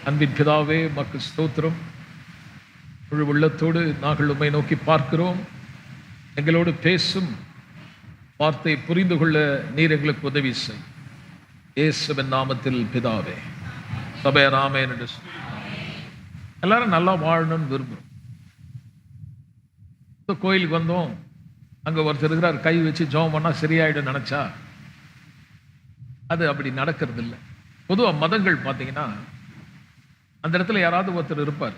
அன்பின் பிதாவே, உமக்கு ஸ்தோத்திரம். முழு உள்ளத்தோடு நாங்கள் உம்மை நோக்கி பார்க்கிறோம். எங்களோடு பேசும் வார்த்தை புரிந்து கொள்ள நீர் எங்களுக்கு உதவி செய். இயேசுவின் நாமத்தில் பிதாவே. சபையார் ஆமென் என்று சொல்லி. எல்லாரும் நல்லா வாழணும்னு விரும்புகிறோம். இந்த கோயிலுக்கு வந்தோம், அங்கே ஒருத்தர் இருக்கிறார், கை வச்சு ஜெபம் பண்ணால் சரியாயிடும் நினச்சா அது அப்படி நடக்கிறது இல்லை. பொதுவாக மதங்கள் பார்த்தீங்கன்னா அந்த இடத்துல யாராவது ஒருத்தர் இருப்பார்,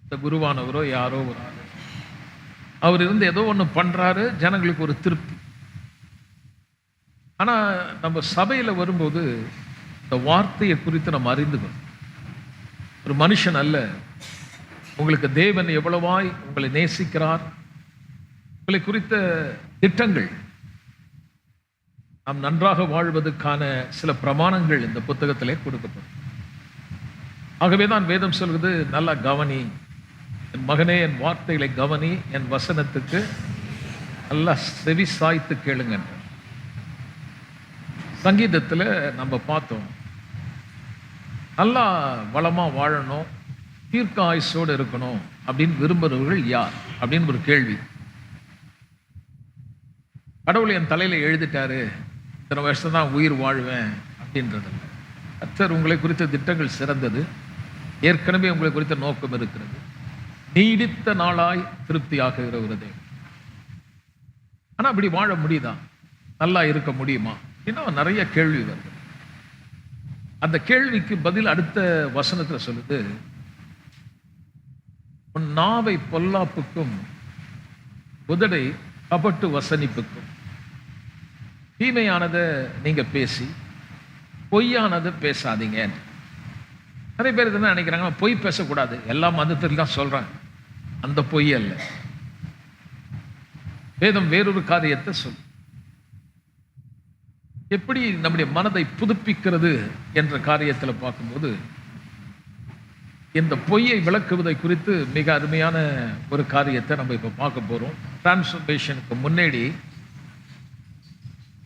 இந்த குருவானவரோ யாரோ ஒரு ஆள், அவர் இருந்து ஏதோ ஒன்று பண்ணுறாரு, ஜனங்களுக்கு ஒரு திருப்தி. ஆனால் நம்ம சபையில் வரும்போது இந்த வார்த்தையை குறித்து நம்ம அறிந்துக்கணும். ஒரு மனுஷன் அல்ல, உங்களுக்கு தேவன் எவ்வளவாய் உங்களை நேசிக்கிறார், உங்களை குறித்த திட்டங்கள், நாம் நன்றாக வாழ்வதற்கான சில பிரமாணங்கள் இந்த புத்தகத்திலே கொடுக்கப்படும். ஆகவே தான் வேதம் சொல்வது, நல்லா கவனி என் மகனே, என் வார்த்தைகளை கவனி, என் வசனத்துக்கு நல்லா செவி சாய்த்து கேளுங்க. சங்கீதத்தில் நம்ம பார்த்தோம், நல்லா வளமா வாழணும், தீர்க்க ஆயுசோடு இருக்கணும் அப்படின்னு விரும்புகிறவர்கள் யார் அப்படின்னு ஒரு கேள்வி. கடவுள் என் தலையில எழுதிட்டாரு, இத்தனை வருஷம் தான் உயிர் வாழ்வேன் அப்படின்றது. கர்த்தர் உங்களை குறித்த திட்டங்கள் சிறந்தது, ஏற்கனவே உங்களை குறித்த நோக்கம் இருக்கிறது, நீடித்த நாளாய் திருப்தியாகுகிற ஒரு தேவன். ஆனா அப்படி வாழ முடியுதா, நல்லா இருக்க முடியுமா இன்னும் நிறைய கேள்வி வருது. அந்த கேள்விக்கு பதில் அடுத்த வசனத்துல சொல்லுது, உன் நாவை பொல்லாப்புக்கும் உதடை கபட்டு வசனிப்புக்கும். தீமையானதை நீங்க பேசி பொய்யானதை பேசாதீங்க. நிறைய பேர் என்ன நினைக்கிறாங்க, பொய் பேசக்கூடாது, எல்லா மதத்திலும் தான் சொல்றாங்க. அந்த பொய் அல்ல, வேதம் வேறொரு காரியத்தை சொல். எப்படி நம்முடைய மனதை புதுப்பிக்கிறது என்ற காரியத்தில் பார்க்கும்போது இந்த பொய்யை விளக்குவதை குறித்து மிக அருமையான ஒரு காரியத்தை நம்ம இப்போ பார்க்க போறோம். டிரான்ஸ்ஃபர்மேஷனுக்கு முன்னாடி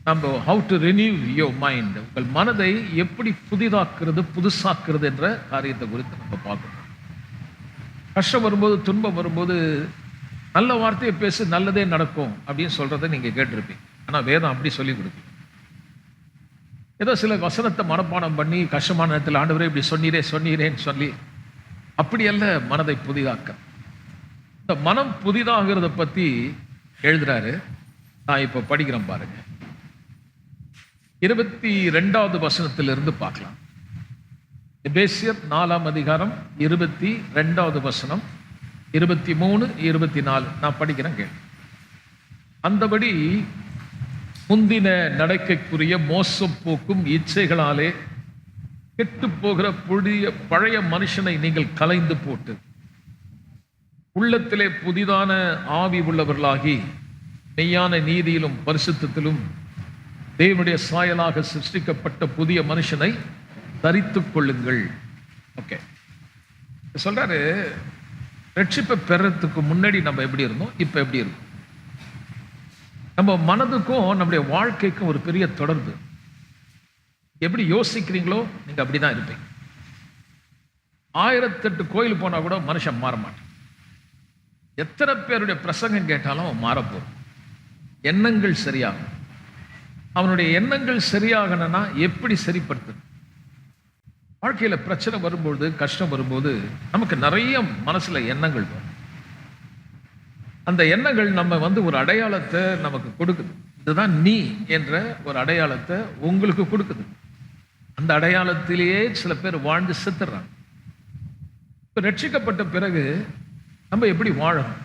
நம்ம how to renew your mind, உங்கள் மனதை எப்படி புதிதாக்குறது, புதுசாக்குறது என்ற காரியத்தை குறித்து நம்ம பார்க்கணும். கஷ்டம் வரும்போது, துன்பம் வரும்போது நல்ல வார்த்தையை பேசு, நல்லதே நடக்கும் அப்படின்னு சொல்றதை நீங்க கேட்டிருப்பீங்க. ஆனா வேதம் அப்படி சொல்லி கொடுப்பீங்க. ஏதோ சில வசனத்தை மனப்பாடம் பண்ணி கஷ்டமான நேரத்தில் ஆண்டவரே இப்படி சொன்னீரேன்னு சொல்லி அப்படி அல்ல மனதை புதிதாக்க. இந்த மனம் புதிதாகிறத பத்தி எழுதுறாரு. நான் இப்ப படிக்கிறேன் பாருங்க, 22வது வசனத்திலிருந்து பார்க்கலாம். எபேசியர் 4ஆம் அதிகாரம் 22வது வசனம், 23, 24 நான் படிக்கிறேன் கேள். அந்தபடி முந்தின நடக்கைக்குரிய மோசம் போக்கும் இச்சைகளாலே கெட்டு போகிற பழைய மனுஷனை நீங்கள் கலைந்து போட்டு உள்ளத்திலே புதிதான ஆவி உள்ளவர்களாகி மெய்யான நீதியிலும் பரிசுத்தத்திலும் தேவனுடைய சாயலாக சிருஷ்டிக்கப்பட்ட புதிய மனுஷனை தரித்துக் கொள்ளுங்கள். ஓகே, சொல்றாரு, ரட்சிப்பை பெறத்துக்கு முன்னாடி நம்ம எப்படி இருந்தோம், இப்ப எப்படி இருக்கும். நம்ம மனதுக்கும் நம்முடைய வாழ்க்கைக்கும் ஒரு பெரிய தொடர்பு. எப்படி யோசிக்கிறீங்களோ நீங்க அப்படிதான் இருப்பீங்க. 1008 கோயில் போனா கூட மனுஷன் மாற மாட்டான். எத்தனை பேருடைய பிரசங்கம் கேட்டாலும் மாறப்போம். எண்ணங்கள் சரியாகும். அவனுடைய எண்ணங்கள் சரியாகணும்னா எப்படி சரிப்படுத்து? வாழ்க்கையில பிரச்சனை வரும்போது, கஷ்டம் வரும்போது நமக்கு நிறைய மனசுல எண்ணங்கள் வரும். அந்த எண்ணங்கள் நம்ம ஒரு அடையாளத்தை நமக்கு கொடுக்குது. இதுதான் நீ என்ற ஒரு அடையாளத்தை உங்களுக்கு கொடுக்குது. அந்த அடையாளத்திலேயே சில பேர் வாழ்ந்து செத்துறாங்க. இப்ப ரட்சிக்கப்பட்ட பிறகு நம்ம எப்படி வாழணும்?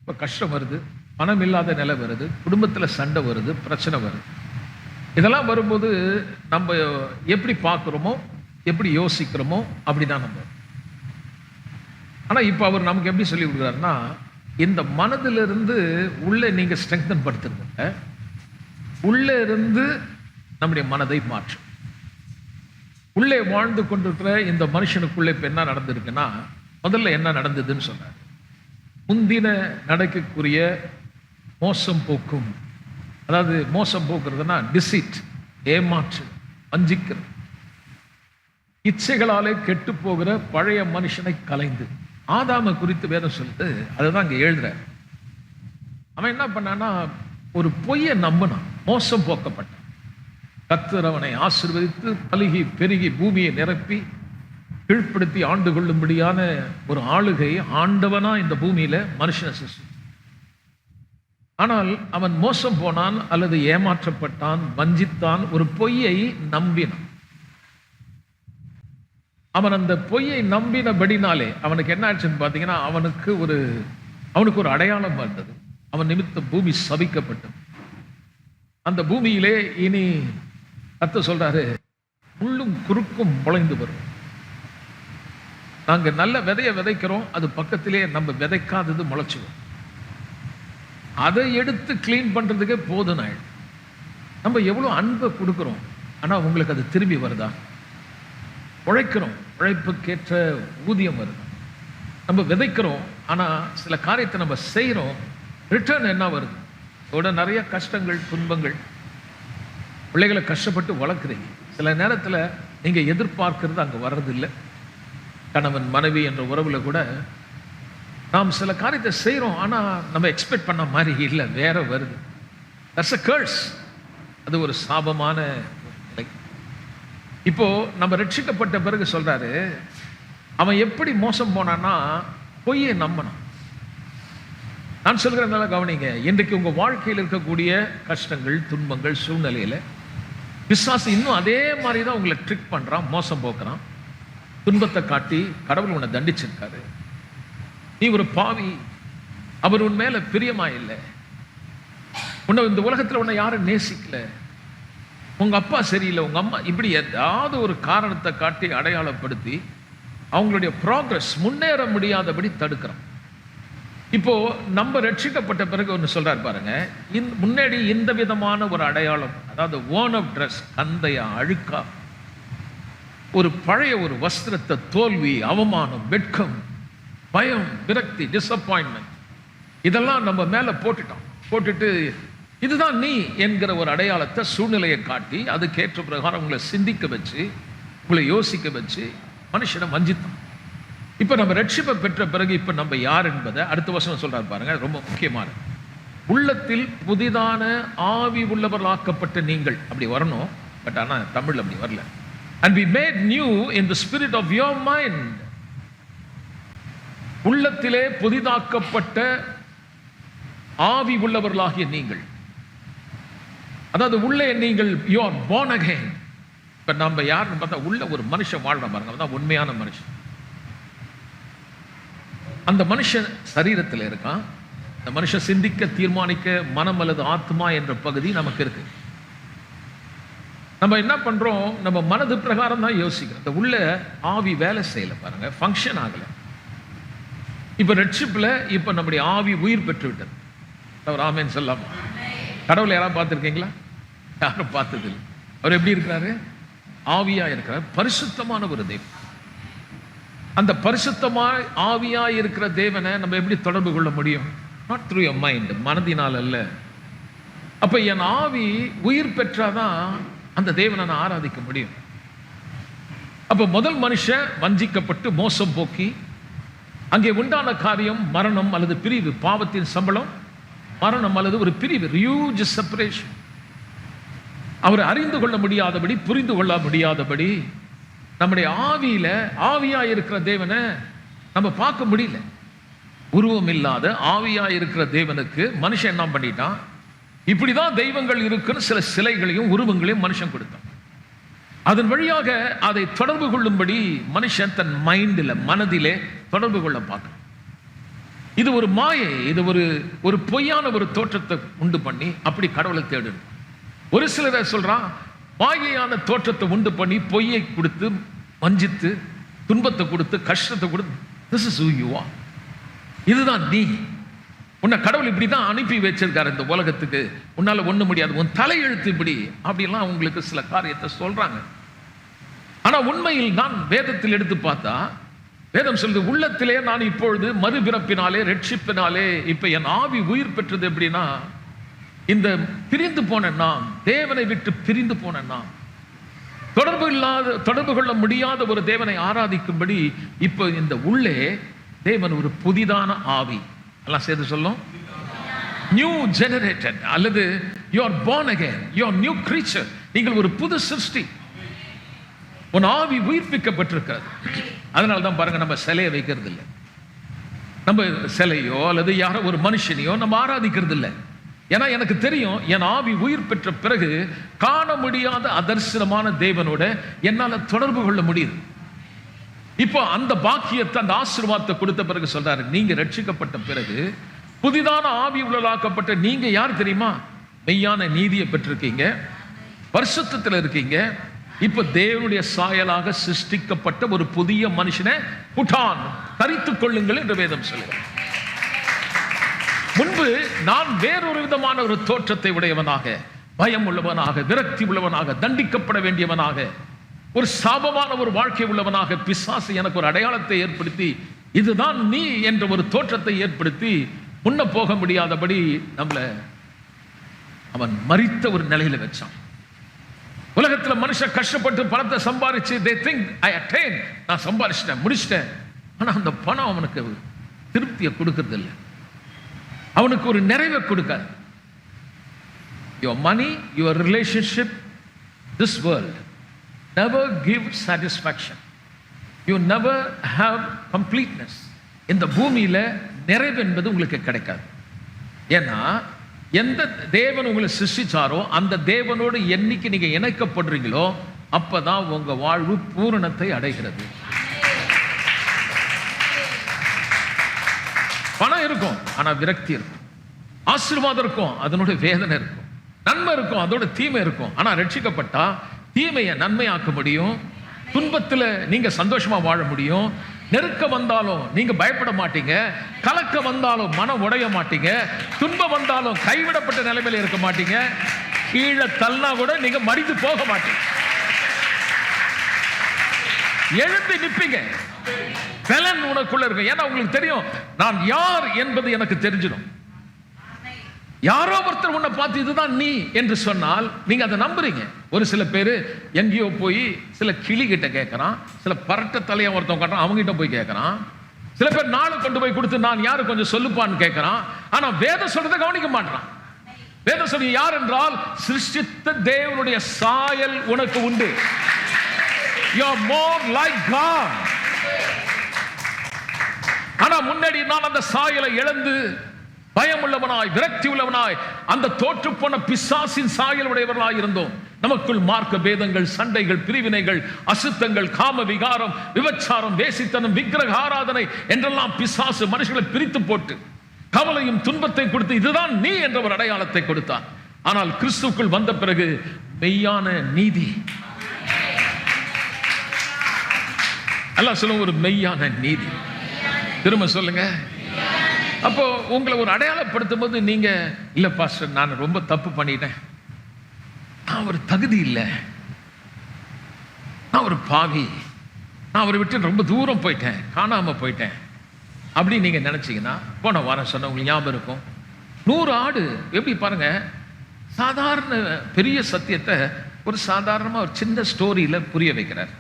இப்ப கஷ்டம் வருது, பணம் இல்லாத நிலை வருது, குடும்பத்துல சண்டை வருது, பிரச்சனை வருது. இதெல்லாம் வரும்போது நம்ம எப்படி பார்க்கிறோமோ, எப்படி யோசிக்கிறோமோ அப்படிதான் நம்ம. ஆனா இப்ப அவர் நமக்கு எப்படி சொல்லி கொடுக்குறாருன்னா, இந்த மனதிலிருந்து உள்ளே நீங்க ஸ்ட்ரெங்தன் படுத்துறது, உள்ளே இருந்து நம்முடைய மனதை மாற்றும். உள்ளே வாழ்ந்து கொண்டிருக்கிற இந்த மனுஷனுக்குள்ளே இப்ப என்ன நடந்திருக்குன்னா, முதல்ல என்ன நடந்ததுன்னு சொன்னார். முந்தின நடக்கக்கூடிய மோசம் போக்கும், அதாவது மோசம் போக்குறதுன்னா டிசிட், ஏமாற்று, வஞ்சிக்கிறது. இச்சைகளாலே கெட்டு போகிற பழைய மனுஷனை கலைந்து. ஆதாம குறித்து வேதம் சொல்லுது, அதுதான் இங்க எழுதுற. அவன் என்ன பண்ணான்னா, ஒரு பொய்யை நம்பினான், மோசம் போக்கப்பட்டான். கர்த்தர் அவனை ஆசீர்வதித்து பலுகி பெருகி பூமியை நிரப்பி கீழ்ப்படுத்தி ஆண்டு கொள்ளும்படியான ஒரு ஆளுகை ஆண்டவனா இந்த பூமியில மனுஷனை சிருஷ்டி. ஆனால் அவன் மோசம் போனான், அல்லது ஏமாற்றப்பட்டான், வஞ்சித்தான், ஒரு பொய்யை நம்பினான். அவன் அந்த பொய்யை நம்பினபடினாலே அவனுக்கு என்ன ஆச்சுன்னு பார்த்தீங்கன்னா, அவனுக்கு ஒரு அடையாளம் வந்தது. அவன் நிமித்த பூமி சபிக்கப்பட்டது. அந்த பூமியிலே இனி கர்த்தர் சொல்றாரு, முள்ளும் குறுக்கும் முளைந்து வரும். நாங்க நல்ல விதையை விதைக்கிறோம், அது பக்கத்திலே நம்ம விதைக்காதது முளைச்சு வரும். அதை எடுத்து கிளீன் பண்றதுக்கே போதும் ஆயிடும். நம்ம எவ்வளவு அன்பை கொடுக்கிறோம், ஆனா உங்களுக்கு அது திரும்பி வருதா? உழைக்கிறோம், உழைப்புக்கேற்ற ஊதியம் வருது. நம்ம விதைக்கிறோம், ஆனா சில காரியத்தை நம்ம செய்யறோம், ரிட்டர்ன் என்ன வருது? அதோட நிறைய கஷ்டங்கள், துன்பங்கள். பிள்ளைகளை கஷ்டப்பட்டு வளர்க்குறீங்க, சில நேரத்தில் நீங்க எதிர்பார்க்கிறது அங்க வர்றதில்லை. கணவன் மனைவி என்ற உறவுல கூட நாம் சில காரியத்தை செய்கிறோம், ஆனால் நம்ம எக்ஸ்பெக்ட் பண்ண மாதிரி இல்லை, வேற வருது. That's a curse. அது ஒரு சாபமான நிலை. இப்போ நம்ம ரட்சிக்கப்பட்ட பிறகு சொல்றாரு, அவன் எப்படி மோசம் போனான்னா, பொய்யை நம்பினான். நான் சொல்கிறதுனால கவனிங்க, இன்றைக்கு உங்க வாழ்க்கையில் இருக்கக்கூடிய கஷ்டங்கள், துன்பங்கள், சூழ்நிலையில பிசாசு இன்னும் அதே மாதிரி தான் உங்களை ட்ரிக் பண்றான், மோசம் போக்குறான். துன்பத்தை காட்டி கடவுள் உன்னை தண்டிச்சிருக்காரு, நீ ஒரு பாவி, அவர் உன் மேல பிரியமா இல்லை, உன்னை இந்த உலகத்தில் உன்னை யாரும் நேசிக்கல, உங்க அப்பா சரியில்லை, உங்க அம்மா, இப்படி ஏதாவது ஒரு காரணத்தை காட்டி அடையாளப்படுத்தி அவங்களுடைய ப்ராக்ரஸ், முன்னேற முடியாதபடி தடுக்கிறான். இப்போ நம்ம ரட்சிக்கப்பட்ட பிறகு ஒன்று சொல்றாரு பாருங்க, முன்னாடி இந்த விதமான ஒரு அடையாளம், அதாவது worn of dress, கந்தையா, அழுக்கா, ஒரு பழைய ஒரு வஸ்திரத்தை, தோல்வி, அவமானம், வெட்கம், பயம், விரக்தி, டிசப்பாயின்மெண்ட், இதெல்லாம் நம்ம மேல போட்டுட்டு இதுதான் நீ என்கிற ஒரு அடையாளத்தை, சூழ்நிலையை காட்டி அதுக்கேற்ற பிரகாரம் உங்களை சிந்திக்க வச்சு, உங்களை யோசிக்க வச்சு மனுஷனை வஞ்சித்தான். இப்ப நம்ம ரட்சிப்பை பெற்ற பிறகு இப்ப நம்ம யார் என்பதை அடுத்த வருஷம் சொல்றாரு பாருங்க, ரொம்ப முக்கியமான. உள்ளத்தில் புதிதான ஆவி உள்ளவர்களாக்கப்பட்ட நீங்கள், அப்படி வரணும். பட் ஆனா தமிழ் அப்படி வரல. And we made new in the spirit of your mind. உள்ளத்திலே புதிதாக்கப்பட்ட ஆவி உள்ளவர்களாகிய நீங்கள், அதாவது உள்ளே நீங்கள் you are born again. இப்ப நம்ம யாருன்னு பார்த்தா, உள்ள ஒரு மனுஷன் வாழ்ற பாருங்க, அதான் உண்மையான மனுஷன். அந்த மனுஷன் சரீரத்தில் இருக்கான். அந்த மனுஷன் சிந்திக்க, தீர்மானிக்க, மனம் அல்லது ஆத்மா என்ற பகுதி நமக்கு இருக்கு. நம்ம என்ன பண்றோம், நம்ம மனது பிரகாரம் தான் யோசிக்கிறோம். இந்த உள்ள ஆவி வேலை செய்யல பாருங்க, ஃபங்க்ஷன் ஆகல. இப்ப ரட்சிப்புல இப்ப நம்முடைய ஆவி உயிர் பெற்று விட்டது. அவர் ஆமென் சொல்லாமா? கடவுளை யாராவது பார்த்துருக்கீங்களா? யாரும் பார்த்தது இல்லை. அவர் எப்படி இருக்கிறாரு? ஆவியா இருக்கிறார், பரிசுத்தமான ஒரு தெய்வம். அந்த பரிசுத்தமாய் ஆவியாய் இருக்கிற தேவனை நம்ம எப்படி தொடர்பு கொள்ள முடியும்? நாட் த்ரூ யுவர் மைண்ட், மனதினால் அல்ல. அப்ப என் ஆவி உயிர் பெற்றாதான் அந்த தேவனை நான் ஆராதிக்க முடியும். அப்ப முதல் மனுஷன் வஞ்சிக்கப்பட்டு மோசம் போக்கி, அங்கே உண்டான காரியம் மரணம் அல்லது பிரிவு. பாவத்தின் சம்பளம் மரணம் அல்லது ஒரு பிரிவு, ஹியூஜ் செப்பரேஷன். அவர் அறிந்து கொள்ள முடியாதபடி, புரிந்து கொள்ள முடியாதபடி நம்முடைய ஆவியில ஆவியா இருக்கிற தேவனை நம்ம பார்க்க முடியல. உருவம் இல்லாத ஆவியா இருக்கிற தேவனுக்கு மனுஷன் என்ன பண்ணிட்டான், இப்படிதான் தெய்வங்கள் இருக்குன்னு சில சிலைகளையும் உருவங்களையும் மனுஷன் கொடுத்தான். அதன் வழியாக அதை தொடர்பு கொள்ளும்படி மனுஷன் தன் மைண்டில், மனதிலே தொடர்பு கொள்ள பார்க்க. இது ஒரு மாயை, இது ஒரு பொய்யான ஒரு தோற்றத்தை உண்டு பண்ணி அப்படி கடவுளை தேடணும். ஒரு சிலரை சொல்றான், மாயையான தோற்றத்தை உண்டு பண்ணி பொய்யை கொடுத்து, வஞ்சித்து, துன்பத்தை கொடுத்து, கஷ்டத்தை கொடுத்து, this is who you are. இதுதான் நீ. உன்னை கடவுள் இப்படிதான் அனுப்பி வச்சிருக்காரு இந்த உலகத்துக்கு, உன்னால ஒண்ணு முடியாது, உன் தலையெழுத்து இப்படி, அப்படிலாம் உங்களுக்கு சில காரியத்தை சொல்றாங்க. ஆனா உண்மையில் நான் வேதத்தில் எடுத்து பார்த்தா, வேதம் சொல்லுது, உள்ளத்திலே நான் இப்பொழுது மறுபிறப்பினாலே, ரட்சிப்பினாலே இப்ப என் ஆவி உயிர் பெற்றது. எப்படின்னா, இந்த பிரிந்து போன நாம், தேவனை விட்டு பிரிந்து போன நாம், தொடர்பு கொள்ள முடியாத ஒரு தேவனை ஆராதிக்கும்படி இப்போ இந்த உள்ளே தேவன் ஒரு புதிதான ஆவி, எல்லாம் சேர்த்து சொல்லும், நியூ ஜெனரேட்டட், அல்லது you are born again, you are new creature, நீங்கள் ஒரு புது சிருஷ்டி, உன் ஆவி உயிர்ப்பிக்கப்பட்டிருக்கிறது. அதனால தான் பாருங்க, நம்ம சிலையை வைக்கிறது இல்லை, நம்ம சிலையோ அல்லது யாரோ ஒரு மனுஷனையோ நம்ம ஆராதிக்கிறது இல்லை. ஏன்னா எனக்கு தெரியும், என் ஆவி உயிர் பெற்ற பிறகு காண முடியாத அதர்சனமான தேவனோட என்னால் தொடர்பு கொள்ள முடியுது. இப்போ அந்த பாக்கியத்தை, அந்த ஆசீர்வாதத்தை கொடுத்த பிறகு சொல்றாரு, நீங்க ரட்சிக்கப்பட்ட பிறகு புதிதான ஆவி உள்ளாக்கப்பட்ட நீங்க யார் தெரியுமா? மெய்யான நீதியை பெற்றிருக்கீங்க, பரிசுத்தத்தில் இருக்கீங்க. இப்ப தேவனுடைய சாயலாக சிருஷ்டிக்கப்பட்ட ஒரு புதிய மனுஷனை புட்டான் தரித்துக் கொள்ளுங்கள் என்று வேதம் சொல்லுங்கள். முன்பு நான் வேறொரு விதமான ஒரு தோற்றத்தை உடையவனாக, பயம் உள்ளவனாக, விரக்தி உள்ளவனாக, தண்டிக்கப்பட வேண்டியவனாக, ஒரு சாபமான ஒரு வாழ்க்கை உள்ளவனாக பிசாசு எனக்கு ஒரு அடையாளத்தை ஏற்படுத்தி, இதுதான் நீ என்ற ஒரு தோற்றத்தை ஏற்படுத்தி முன்ன போக முடியாதபடி நம்மளை அவன் மரித்த ஒரு நிலையில வச்சான். உலகத்துல மனுஷன் கஷ்டப்பட்டு பணத்தை சம்பாதிச்சு they think I attained, நான் சம்பாதிச்சிட்டேன், முடிச்சிட்டேன். ஆனா அந்த பணம் அவனுக்கு திருப்தியை கொடுக்கறது இல்லை, அவனுக்கு ஒரு நிறைவை கொடுக்காது. Your money, your relationship, this world never give satisfaction. You never have completeness. இந்த பூமியில நிறைவு என்பது உங்களுக்கு கிடைக்காது. ஏன்னா எந்த தேவன் உங்களை சிருஷ்டிச்சாரோ அந்த தேவனோடு என்னைக்கு நீங்க இணைக்கப்படுறீங்களோ அப்பதான் உங்க வாழ்வு பூரணத்தை அடைகிறது. பணம் இருக்கும், ஆனா விரக்தி இருக்கும். ஆசீர்வாதம் இருக்கும், அதனோட வேதனை இருக்கும். நன்மை இருக்கும், அதோட தீமை இருக்கும். ஆனா ரட்சிக்கப்பட்டா தீமையை நன்மையாக்க முடியும். துன்பத்துல நீங்க சந்தோஷமா வாழ முடியும். நெருக்க வந்தாலும் நீங்க பயப்பட மாட்டீங்க, கலக்க வந்தாலும் மனம் உடைய மாட்டீங்க, துன்பம் வந்தாலும் கைவிடப்பட்ட நிலைமையில இருக்க மாட்டீங்க, கீழே தள்ளா கூட நீங்க மடிந்து போக மாட்டீங்க, எழுப்பி நிப்பீங்க. பலன் உனக்குள்ள இருக்கும். ஏன்னா உங்களுக்கு தெரியும், நான் யார் என்பது எனக்கு தெரிஞ்சிடும். யாரோ ஒருத்தர் உன்னை பார்த்து இதுதான் நீ என்று சொன்னால் நீங்க அதை நம்புறீங்க. ஒரு சில பேர் எங்கேயோ போய் சில கிளி கிட்ட கேட்கறான், சில பரட்ட தலையை ஒருத்தன் காட்டுறான், அவங்க கிட்ட போய் கேட்கறான். சில பேர் நாளை கொண்டு போய் கொடுத்து நான் யாரு கொஞ்சம் சொல்லுப்பான்னு கேட்கறான். ஆனா வேதம் சொல்றதை கவனிக்க மாட்டான். வேதம் சொல்லி யார் என்றால் சிருஷ்டித்த தேவனுடைய சாயல் உனக்கு உண்டு. You are more like God. ஆனா முன்னாடி நான் அந்த சாயலை இழந்து பயம் உள்ளவனாய், விரக்தி உள்ளவனாய், அந்த தோற்று போன பிசாசின் சாயல் உடையவர்களாய் இருந்தோம். நமக்குள் மார்க்க பேதங்கள், சண்டைகள், பிரிவினைகள், அசுத்தங்கள், காம விகாரம், விபச்சாரம், வேசித்தனம், விக்கிரக ஆராதனை என்றெல்லாம் பிசாசு மனுஷர்களை பிரித்து போட்டு கவலையும் துன்பத்தை கொடுத்து இதுதான் நீ என்ற ஒரு அடையாளத்தை கொடுத்தான். ஆனால் கிறிஸ்துவுக்குள் வந்த பிறகு மெய்யான நீதி, எல்லாம் சொல்லுங்க, ஒரு மெய்யான நீதி. திரும்ப சொல்லுங்க. அப்போ உங்களை ஒரு அடையாளப்படுத்தும் போது நீங்க இல்ல பாஸ்டர் நான் ரொம்ப தப்பு பண்ணிட்டேன், நான் ஒரு தகுதி இல்லை, நான் ஒரு பாவி, நான் அவரை விட்டு ரொம்ப தூரம் போயிட்டேன், காணாம போயிட்டேன் அப்படி நீங்க நினைச்சீங்கன்னா, போன வாரம் சொன்ன உங்களுக்கு ஞாபகம் இருக்கும், 100 ஆடு எப்படி பாருங்க, சாதாரண பெரிய சத்தியத்தை ஒரு சாதாரணமா ஒரு சின்ன ஸ்டோரியில புரிய வைக்கிறார்.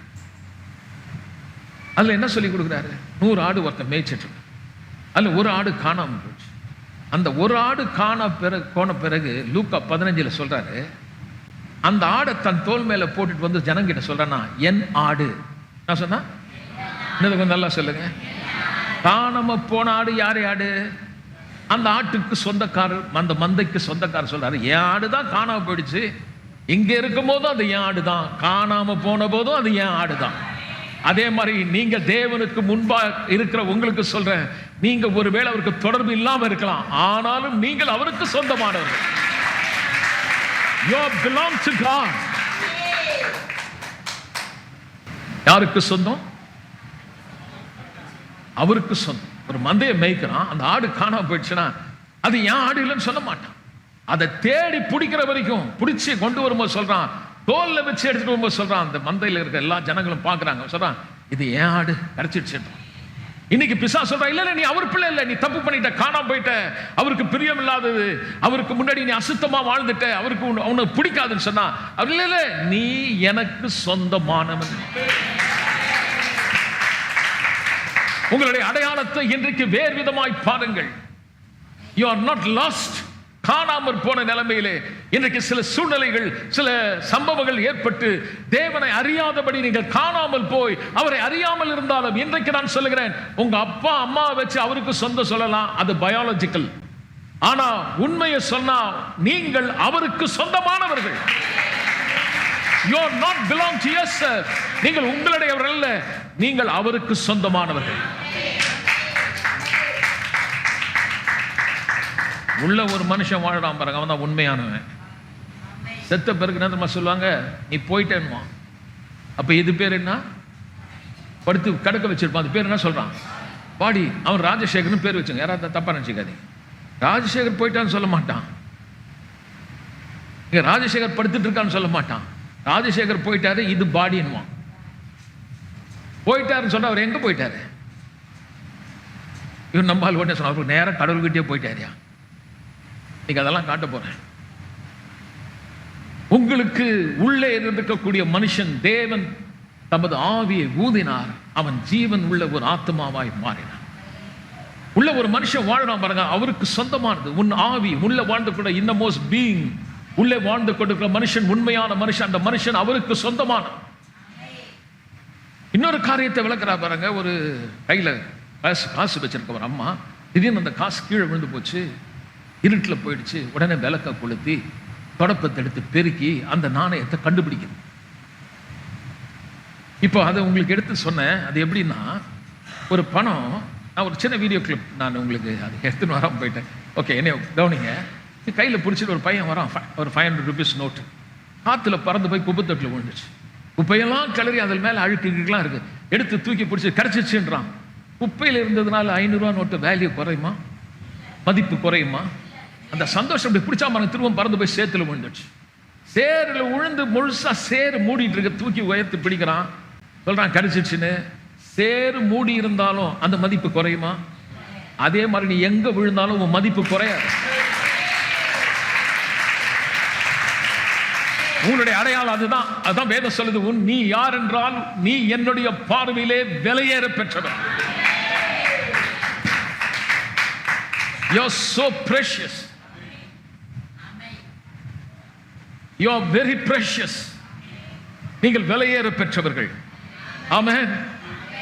அதுல என்ன சொல்லி கொடுக்குறாரு? 100 ஆடு ஒருத்தன் மேய்ச்சிட்டு இருக்கு, அதுல ஒரு ஆடு காணாம போச்சு. அந்த ஒரு ஆடு போன பிறகு லூக்கா 15 சொல்றாரு, அந்த ஆடை தன் தோல் மேல போட்டுட்டு வந்து ஜனங்கிட்ட சொல்றானா, என் ஆடு. நான் சொன்னா கொஞ்சம் நல்லா சொல்லுங்க. காணாம போன ஆடு யாரு ஆடு? அந்த ஆட்டுக்கு சொந்தக்காரர், அந்த மந்தைக்கு சொந்தக்காரர் சொல்றாரு, என் ஆடு தான் காணாம போயிடுச்சு, இங்க இருக்கும் போதும் அது என் ஆடு தான், காணாம போன போதும் அது என் ஆடு தான். அதே மாதிரி நீங்க தேவனுக்கு முன்பா இருக்கிற உங்களுக்கு சொல்றேன், நீங்க ஒருவேளை அவருக்கு தொடர்பு இல்லாம இருக்கலாம், ஆனாலும் நீங்கள் அவருக்கு சொந்தமானவர்கள். You belong to God. யாருக்கு சொந்தம்? அவருக்கு சொந்தம். ஒரு மந்தையை மேய்க்கிறான், அந்த ஆடு காணாம போயிடுச்சுன்னா அது என் ஆடு இல்லைன்னு சொல்ல மாட்டான். அதை தேடி பிடிக்கிற வரைக்கும், பிடிச்சி கொண்டு வரும்போது சொல்றான், தோல்ல வச்சு எடுத்துட்டு வரும்போது சொல்றான், அந்த மந்தையில் இருக்க எல்லா ஜனங்களும் பார்க்குறாங்க, சொல்றான் இது ஏன் ஆடு கிடைச்சிடுச்சு. இன்னைக்கு பிசாசு சொல்றா, இல்ல நீ அவர் பிள்ளை இல்ல, நீ தப்பு பண்ணிட்ட, காணாம போயிட்ட, அவருக்கு பிரியம் இல்லாதது, அவருக்கு முன்னாடி நீ அசுத்தமா வாழ்ந்துட்ட, அவருக்கு உனக்கு பிடிக்காதுன்னு சொன்னா, இல்ல நீ எனக்கு சொந்தமானவன். உங்களுடைய அடையாளத்தை இன்றைக்கு வேறு விதமாய் பாருங்கள். You are not lost. காணாமற் போன நிலைமையிலே இன்றைக்கு சில சூழ்நிலைகள், சில சம்பவங்கள் ஏற்பட்டு தேவனை அறியாதபடி நீங்கள் காணாமல் போய் அவரை அறியாமல் இருந்தாலும், இன்றைக்கு நான் சொல்லுகிறேன், உங்க அப்பா அம்மாவை வச்சு அவருக்கு சொந்த சொல்லலாம், அது பயாலஜிக்கல். ஆனா உண்மையை சொன்னா நீங்கள் அவருக்கு சொந்தமானவர்கள். You are not belong to yourself. நீங்கள் உங்களுடையவர்கள் அல்ல, நீங்கள் அவருக்கு சொந்தமானவர்கள். உள்ள ஒரு மனுஷன் வாழறான் பாருங்க, அவன் தான் உண்மையானவன். செத்த பிறகு என்ன சொல்லுவாங்க, நீ போயிட்டேன்மா. அப்ப இது பேர் என்ன? படுத்து கடக்க வச்சிருப்பான். அது பேர் என்ன சொல்றான்? பாடி. அவன் ராஜசேகர்னு பேர் வச்சுங்க, யாராவது தப்பா நினைச்சுக்காதீங்க. ராஜசேகர் போயிட்டான்னு சொல்ல மாட்டான், இங்க ராஜசேகர் படுத்துட்டு இருக்கான்னு சொல்ல மாட்டான். ராஜசேகர் போயிட்டாரு, இது பாடின்வான். போயிட்டாருன்னு சொன்னா அவர் எங்க போயிட்டாரு? இவன் நம்பால் உடனே சொன்ன, அவருக்கு நேரம் கடவுள்கிட்டே போயிட்டாரியா. நீங்க அதெல்லாம் காட்ட போறேன். உங்களுக்கு உள்ளே இருந்திருக்கக்கூடிய மனுஷன் தேவன் தமது ஆவியை ஊதினார், அவன் ஜீவன் உள்ள ஒரு ஆத்மாவாய் மாறினான். உள்ள ஒரு மனுஷன் வாழறான் பாருங்க, அவருக்கு சொந்தமானது உன் ஆவி. உள்ள வாழ்ந்து கூட இன்னமோஸ்ட் பீயிங், உள்ளே வாழ்ந்து கொண்டிருக்கிற மனுஷன் உண்மையான மனுஷன். அந்த மனுஷன் அவருக்கு சொந்தமான. இன்னொரு காரியத்தை விளக்குறா பாருங்க. ஒரு கையில காசு வச்சிருக்க ஒரு அம்மா, திடீர்னு அந்த காசு கீழே விழுந்து போச்சு, இருட்டில் போயிடுச்சு. உடனே விளக்க கொளுத்தி தொடப்பத்தை எடுத்து பெருக்கி அந்த நாணயத்தை கண்டுபிடிக்குது. இப்போ அதை உங்களுக்கு எடுத்து சொன்னேன். அது எப்படின்னா, ஒரு பணம், நான் ஒரு சின்ன வீடியோ கிளிப் நான் உங்களுக்கு அது எடுத்துன்னு வராமல் போயிட்டேன். ஓகே, என்ன கவனிங்க. கையில் பிடிச்சிட்டு ஒரு பையன் வரான், ஒரு 500 rupees நோட்டு காற்றுல பறந்து போய் குப்பைத்தொட்டில் விழுந்துச்சு. குப்பையெல்லாம் கிளறி அதில் மேலே அழுக்குலாம் இருக்குது, எடுத்து தூக்கி பிடிச்சி கரைச்சிச்சுன்றான். குப்பையில் இருந்ததுனால 500 ரூபா நோட்டு வேல்யூ குறையுமா? மதிப்பு குறையுமா? அந்த சந்தோஷம் அப்படி பிடிச்சா மன திரும்ப பறந்து போய் சேத்துல விழுந்துச்சு. சேரில் விழுந்து முழுசா சேரு மூடிட்டு இருக்க, தூக்கி உயர்த்து பிடிக்கிறான், சொல்றான் கடிச்சிச்சுன்னு. சேரு மூடி இருந்தாலும் அந்த மதிப்பு குறையுமா? அதே மாதிரி நீ எங்க விழுந்தாலும் உன் மதிப்பு குறையாது. உன்னுடைய அடையாளம் அதுதான். அதுதான் வேதம் சொல்லுது, நீ யார் என்றால் நீ என்னுடைய பார்வையிலே விலையேற பெற்றவன். You are so precious. You are very precious. நீங்கள் விலையேற பெற்றவர்கள். ஆமென்.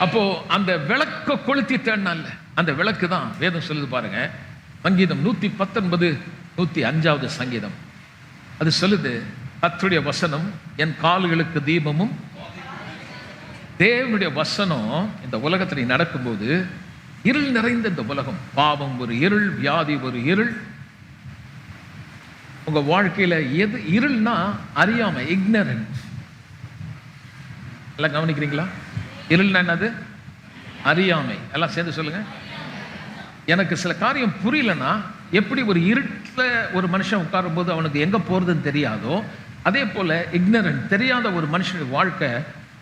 அப்போ அந்த விளக்க கொளுத்தி தேடினால அந்த விளக்கு தான் வேதம் சொல்லுது பாருங்க. சங்கீதம் 119 105வது சங்கீதம் அது சொல்லுது, கர்த்தருடைய வசனம் என் கால்களுக்கு தீபமும். தேவனுடைய வசனம் இந்த உலகத்தில் நடக்கும்போது, இருள் நிறைந்த இந்த உலகம், பாவம் ஒரு இருள், வியாதி ஒரு இருள். உங்க வாழ்க்கையில எது இருள்னா அறியாமை, இக்னரன்ஸ். எல்லாம் கவனிக்கிறீங்களா? இருள்னா என்னது? அறியாமை. எல்லாம் சேர்ந்து சொல்லுங்க. எனக்கு சில காரியம் புரியலன்னா, எப்படி ஒரு இருட்டில் ஒரு மனுஷன் உட்காரும் போது அவனுக்கு எங்க போறதுன்னு தெரியாதோ, அதே போல இக்னரன்ட், தெரியாத ஒரு மனுஷனுடைய வாழ்க்கை,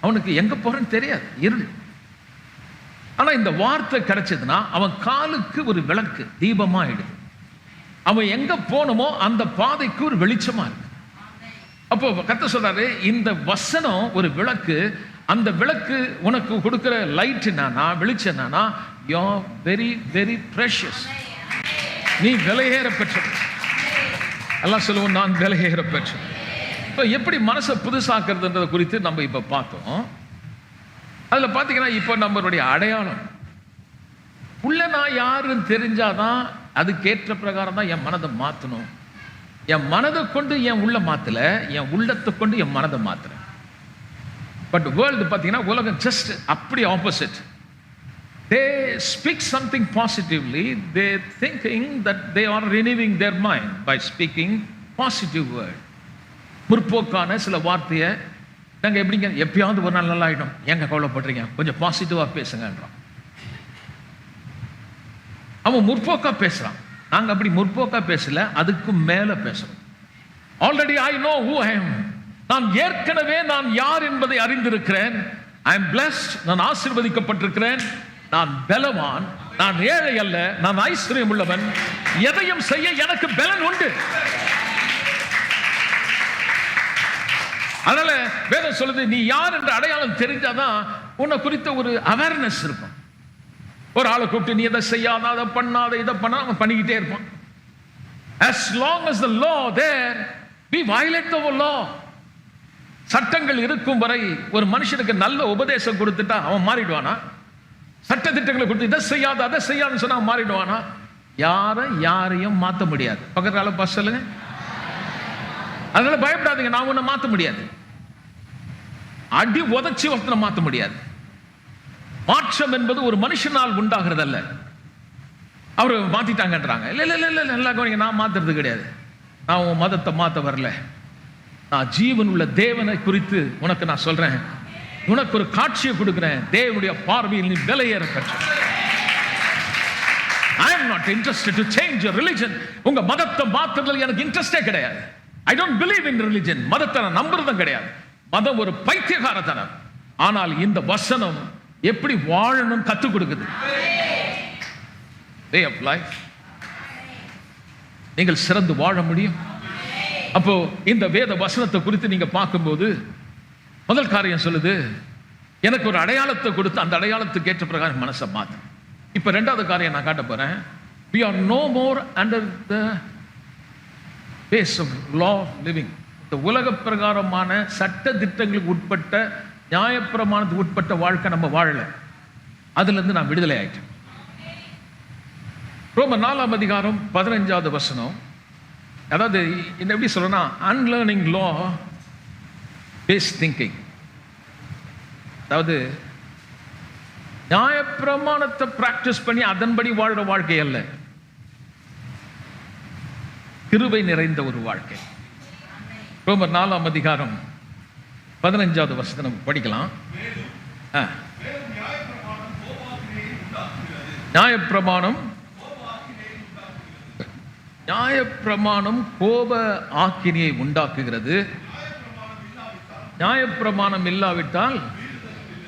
அவனுக்கு எங்க போறன்னு தெரியாது, இருள். ஆனா இந்த வார்த்தை கிடைச்சதுன்னா அவன் காலுக்கு ஒரு விளக்கு, தீபமா ஆயிடுது. அவன் எங்க போனமோ அந்த பாதைக்கு ஒரு வெளிச்சமா இருக்கு. அப்போ கர்த்தர் சொல்றாரு, இந்த வசனம் ஒரு விளக்கு. அந்த விளக்கு உனக்கு கொடுக்கிற லைட் என்னன்னா, வெளிச்சம் என்னன்னா, you are very very precious. நீ விலையேற பெற்றவன். எல்லாம் சொல்லுவோம், நான் விலையேற பெற்றவன். இப்போ எப்படி மனசை புதுசாக்குறதுன்றதை குறித்து நம்ம இப்போ பார்த்தோம். அதில் பார்த்தீங்கன்னா, இப்போ நம்மளுடைய அடையாளம் உள்ள நான் யாருன்னு தெரிஞ்சாதான் அதுக்கேற்ற பிரகாரம் தான் என் மனதை மாற்றணும். என் மனதை கொண்டு என் உள்ள மாற்றல, என் உள்ளத்தை கொண்டு என் மனதை மாற்றுறேன். பட் வேர்ல்டு பார்த்தீங்கன்னா, உலகம் ஜஸ்ட் அப்படி opposite. They speak something positively. They thinking that they are renewing their mind by speaking positive word. முற்போக்கான சில வார்த்தையை நாங்கள் எப்படிங்க, எப்பயாவது ஒரு நாள் நல்லா ஆகிடும், ஏங்க கவலைப்படுறீங்க, கொஞ்சம் பாசிட்டிவாக பேசுங்கன்றான். அவன் முற்போக்கா பேசுறான். நாங்கள் அப்படி முற்போக்கா பேசல, அதுக்கு மேலே பேசுறோம். Already I know who I am. நான் ஏற்கனவே நான் யார் என்பதை அறிந்திருக்கிறேன். I am blessed. நான் ஆசீர்வதிக்கப்பட்டிருக்கிறேன். நான் பலவான், நான் ஏழை அல்ல, நான் ஐஸ்வர்யம் உள்ளவன், எதையும் செய்ய எனக்கு பலன் உண்டு. அதனால வேதம் சொல்லுது, நீ யார் என்ற அடையாளம் தெரிஞ்சாதான் உன்னை குறித்த ஒரு அவேர்னஸ் இருக்கும். ஒரு ஆளை கூப்பிட்டு நீ எதை செய்யாத, அதை பண்ணாத, இதை பண்ணா அவன் பண்ணிக்கிட்டே இருப்பான். As long as the law there, we violate the law. சட்டங்கள் இருக்கும் வரை ஒரு மனுஷனுக்கு நல்ல உபதேசம் கொடுத்துட்டா அவன் மாறிடுவானா? சட்ட திட்டங்களை கொடுத்து இதை செய்யாத, அதை செய்யாதுன்னு சொன்னா மாறிடுவானா? யாரையும் மாற்ற முடியாது. பக்கத்தால பாஸ் சொல்லுங்க. அதனால பயப்படாதீங்க, நான் உன்னை மாற்ற முடியாது. அடி உதச்சி ஒருத்தனை மாற்ற முடியாது. மாற்றம் என்பது ஒரு மனுஷனால் உண்டாகிறது அல்ல. அவரு மாத்திட்டாங்கன்றாங்க. இல்ல இல்ல இல்ல நல்லா கவனிங்க, நான் மாத்துறது கிடையாது. நான் உன் மதத்தை மாத்த வரல. நான் ஜீவன் உள்ள தேவனை குறித்து உனக்கு நான் சொல்றேன். உனக்கு ஒரு காட்சியை கொடுக்கிறேன். தேவனுடைய பார்வையில் நீ விலையேற பெற்ற. I am not interested to change your religion. உங்க மதத்தை மாத்துறதுல எனக்கு இன்ட்ரெஸ்டே கிடையாது. I don't believe in religion. மதத்தை நான் நம்புறதும் கிடையாது. மதம் ஒரு பைத்தியக்காரத்தனம். ஆனால் இந்த வசனம் எப்படி வாழணும் கத்துக் கொடுக்குது. way of life. நீங்கள் சிறந்து வாழ முடியும். அப்போ இந்த வேத வசனத்தை குறித்து நீங்க பார்க்கும்போது முதல் காரியம் சொல்லுது, எனக்கு ஒரு அடையாளத்தை கொடுத்து அந்த அடையாளத்துக்கு ஏற்ற பிரகாரம் மனசை மாத்து. இப்ப ரெண்டாவது காரியம் நான் காட்ட போறேன். we are no more under the base of law of living. இந்த உலக பிரகாரமான சட்ட திட்டங்களுக்கு உட்பட்ட, நியாயப்பிரமாணத்துக்கு உட்பட்ட வாழ்க்கை நம்ம வாழல. அதுல இருந்து நான் விடுதலை ஆயிட்டேன். ரோமர் 4ஆம் அதிகாரம் 15வது வசனம். அதாவது எப்படி சொல்றேன்னா, அன்லேர்னிங் லா பேஸ் திங்கிங். அதாவது நியாயப்பிரமாணத்தை பிராக்டிஸ் பண்ணி அதன்படி வாழ்ற வாழ்க்கை அல்ல, கிருபை நிறைந்த ஒரு வாழ்க்கை. ரோமர் 4ஆம் அதிகாரம் 15வது வசனம் படிக்கலாம். நியாயப்பிரமாணம் கோப ஆக்கினியை உண்டாக்குகிறது. நியாயப்பிரமாணம் இல்லாவிட்டால்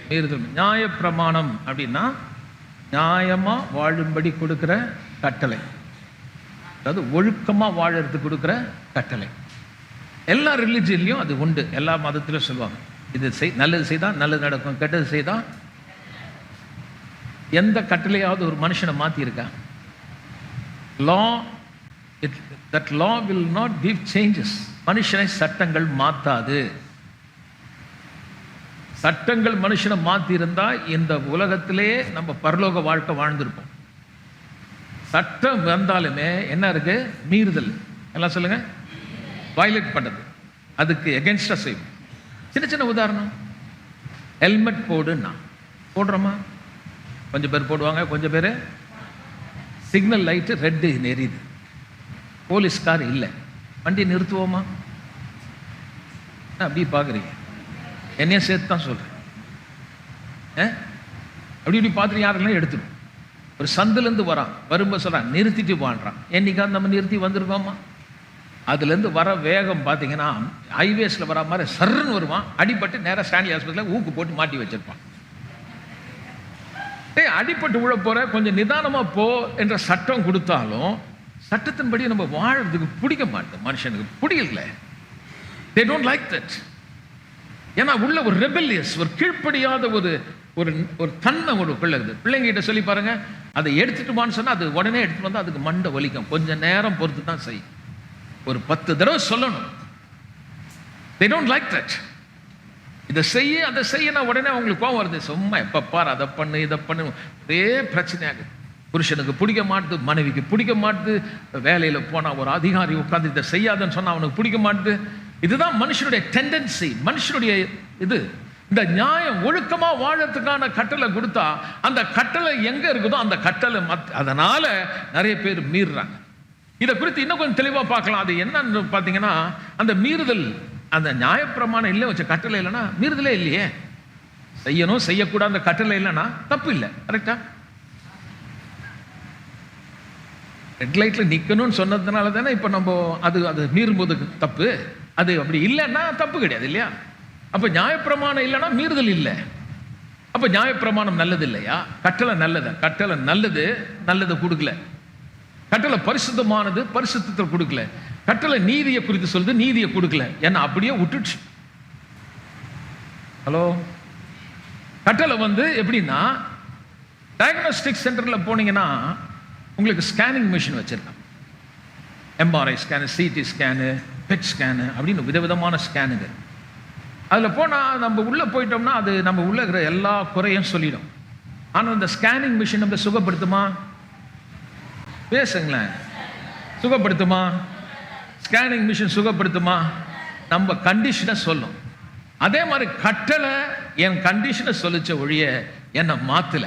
மீறுதல். நியாயப்பிரமாணம் அப்படின்னா நியாயமா வாழும்படி கொடுக்கிற கட்டளை, அதாவது ஒழுக்கமா வாழறதுக்கு கொடுக்கிற கட்டளை. எல்லா ரிலிஜன்லையும் அது உண்டு, எல்லா மதத்திலும் சொல்லுவாங்க, இது நல்லது செய்தா நல்லது நடக்கும், கெட்டது செய்தா. எந்த கட்டளையாவது ஒரு மனுஷனை மாத்தி இருக்கா? law, that law will not give changes. மனுஷனை சட்டங்கள் மாத்தாது. சட்டங்கள் மனுஷனை மாத்தி இருந்தா இந்த உலகத்திலே நம்ம பரலோக வாழ்க்கை வாழ்ந்திருப்போம். சட்டம் வந்தாலுமே என்ன இருக்கு? மீறுதல். எல்லாம் சொல்லுங்க, வயலேட் பண்றது, அதுக்கு எகென்ஸ்டா செய்வோம். சின்ன சின்ன உதாரணம், ஹெல்மெட் போடுன்னா போடுறோமா? கொஞ்சம் பேர் போடுவாங்க, கொஞ்சம் பேர். சிக்னல் லைட்டு ரெட்டு எரியுது, போலீஸ்கார் இல்லை, வண்டி நிறுத்துவோமா? அப்படி பார்க்குறீங்க, என்னையும் சேர்த்து தான் சொல்கிறேன். அப்படி இப்படி பார்த்துட்டு யாரெல்லாம் எடுத்துடும். ஒரு சந்திலேருந்து வரான், வரும்போது சொல்கிறான் நிறுத்திட்டு வான்றான். என்னைக்காவது நம்ம நிறுத்தி வந்திருக்கோமா? அதுலேருந்து வர வேகம் பார்த்தீங்கன்னா ஹைவேஸில் வர மாதிரி சர்ன்னு வருவான். அடிபட்டு நேராக ஸ்டான்லி ஹாஸ்பிட்டலில் ஊக்கு போட்டு மாட்டி வச்சிருப்பான். அடிப்பட்டு உள்ள போற, கொஞ்சம் நிதானமா போ என்ற சட்டம் கொடுத்தாலும் சட்டத்தின்படி நம்ம வாழறதுக்கு பிடிக்க மாட்டோம். மனுஷனுக்கு பிடிக்கல. they don't like that. ஏன்னா உள்ள ஒரு ரெபெல்லியஸ், ஒரு கீழ்ப்படியாத ஒரு ஒரு தன்மை ஒரு பிள்ளைங்க கிட்ட சொல்லி பாருங்க, அதை எடுத்துட்டுமான்னு சொன்னா அது உடனே எடுத்துட்டு வந்தா அதுக்கு மண்டை வலிக்கும். கொஞ்சம் நேரம் பொறுத்து தான் செய்யும். ஒரு 10 தடவை சொல்லணும். they don't like that. இதை செய்ய அதை செய்யணும், உடனே அவங்களுக்கு கோவம் வருது. சும்மா எப்ப பாரு அதை பண்ணு இதை பண்ணு, ஒரே பிரச்சனையாகுது. புருஷனுக்கு பிடிக்க மாட்டுது, மனைவிக்கு பிடிக்க மாட்டுது. வேலையில போனா ஒரு அதிகாரி உட்கார்ந்து இதை செய்யாதுன்னு சொன்னா அவனுக்கு பிடிக்க மாட்டுது. இதுதான் மனுஷனுடைய டெண்டன்சி, மனுஷனுடைய இது. இந்த நியாயம் ஒழுக்கமா வாழறதுக்கான கட்டளை கொடுத்தா அந்த கட்டளை எங்க இருக்குதோ அந்த கட்டளை அதனால நிறைய பேர் மீறுறாங்க. இதை குறித்து இன்னும் கொஞ்சம் தெளிவா பார்க்கலாம். அது என்னன்னு பாத்தீங்கன்னா, அந்த மீறுதல், அந்த நியாயப்பிரமாணம் இல்லை வச்ச கட்டளை இல்லைன்னா மீறுதலே இல்லையே. செய்யணும் செய்யக்கூடாது அந்த கட்டளை இல்லைன்னா தப்பு இல்லை. கரெக்டா? ரெட் லைட்ல நிக்கணும்னு சொன்னதுனால தானே இப்ப நம்ம அது மீறும்போது தப்பு. அது அப்படி இல்லைன்னா தப்பு கிடையாது இல்லையா? அப்ப நியாயப்பிரமாணம் இல்லைன்னா மீறுதல் இல்லை. அப்ப நியாயப்பிரமாணம் நல்லது இல்லையா? கட்டளை நல்லது, கட்டளை நல்லது, நல்லது கொடுக்கல. கட்டளை பரிசுத்தமானது, பரிசுத்தத்தை கொடுக்கல. கட்டளை நீதியை குறித்து சொல்லுது, நீதியை கொடுக்கல. என்ன அப்படியே விட்டுச்சு. ஹலோ, கட்டளை எப்படின்னா, டயக்னோஸ்டிக் சென்டர்ல போனீங்கன்னா உங்களுக்கு ஸ்கேனிங் மிஷின் வச்சிருக்காங்க. MRI scan, CT scan, PET scan அப்படின்னு விதவிதமான ஸ்கேனுங்க. அதில் போனால் நம்ம உள்ளே போயிட்டோம்னா அது நம்ம உள்ள இருக்கிற எல்லா குறையும் சொல்லிடும். ஆனால் இந்த ஸ்கேனிங் மிஷின் நம்ம சுகப்படுத்துமா? பேசுங்களேன், சுகப்படுத்துமா? Scanning machine சுகப்படுத்துமா? நம்ம கண்டிஷனை சொல்லும். அதே மாதிரி கட்டளை என் கண்டிஷனை சொல்லிச்ச ஒழிய என்னை மாத்தல.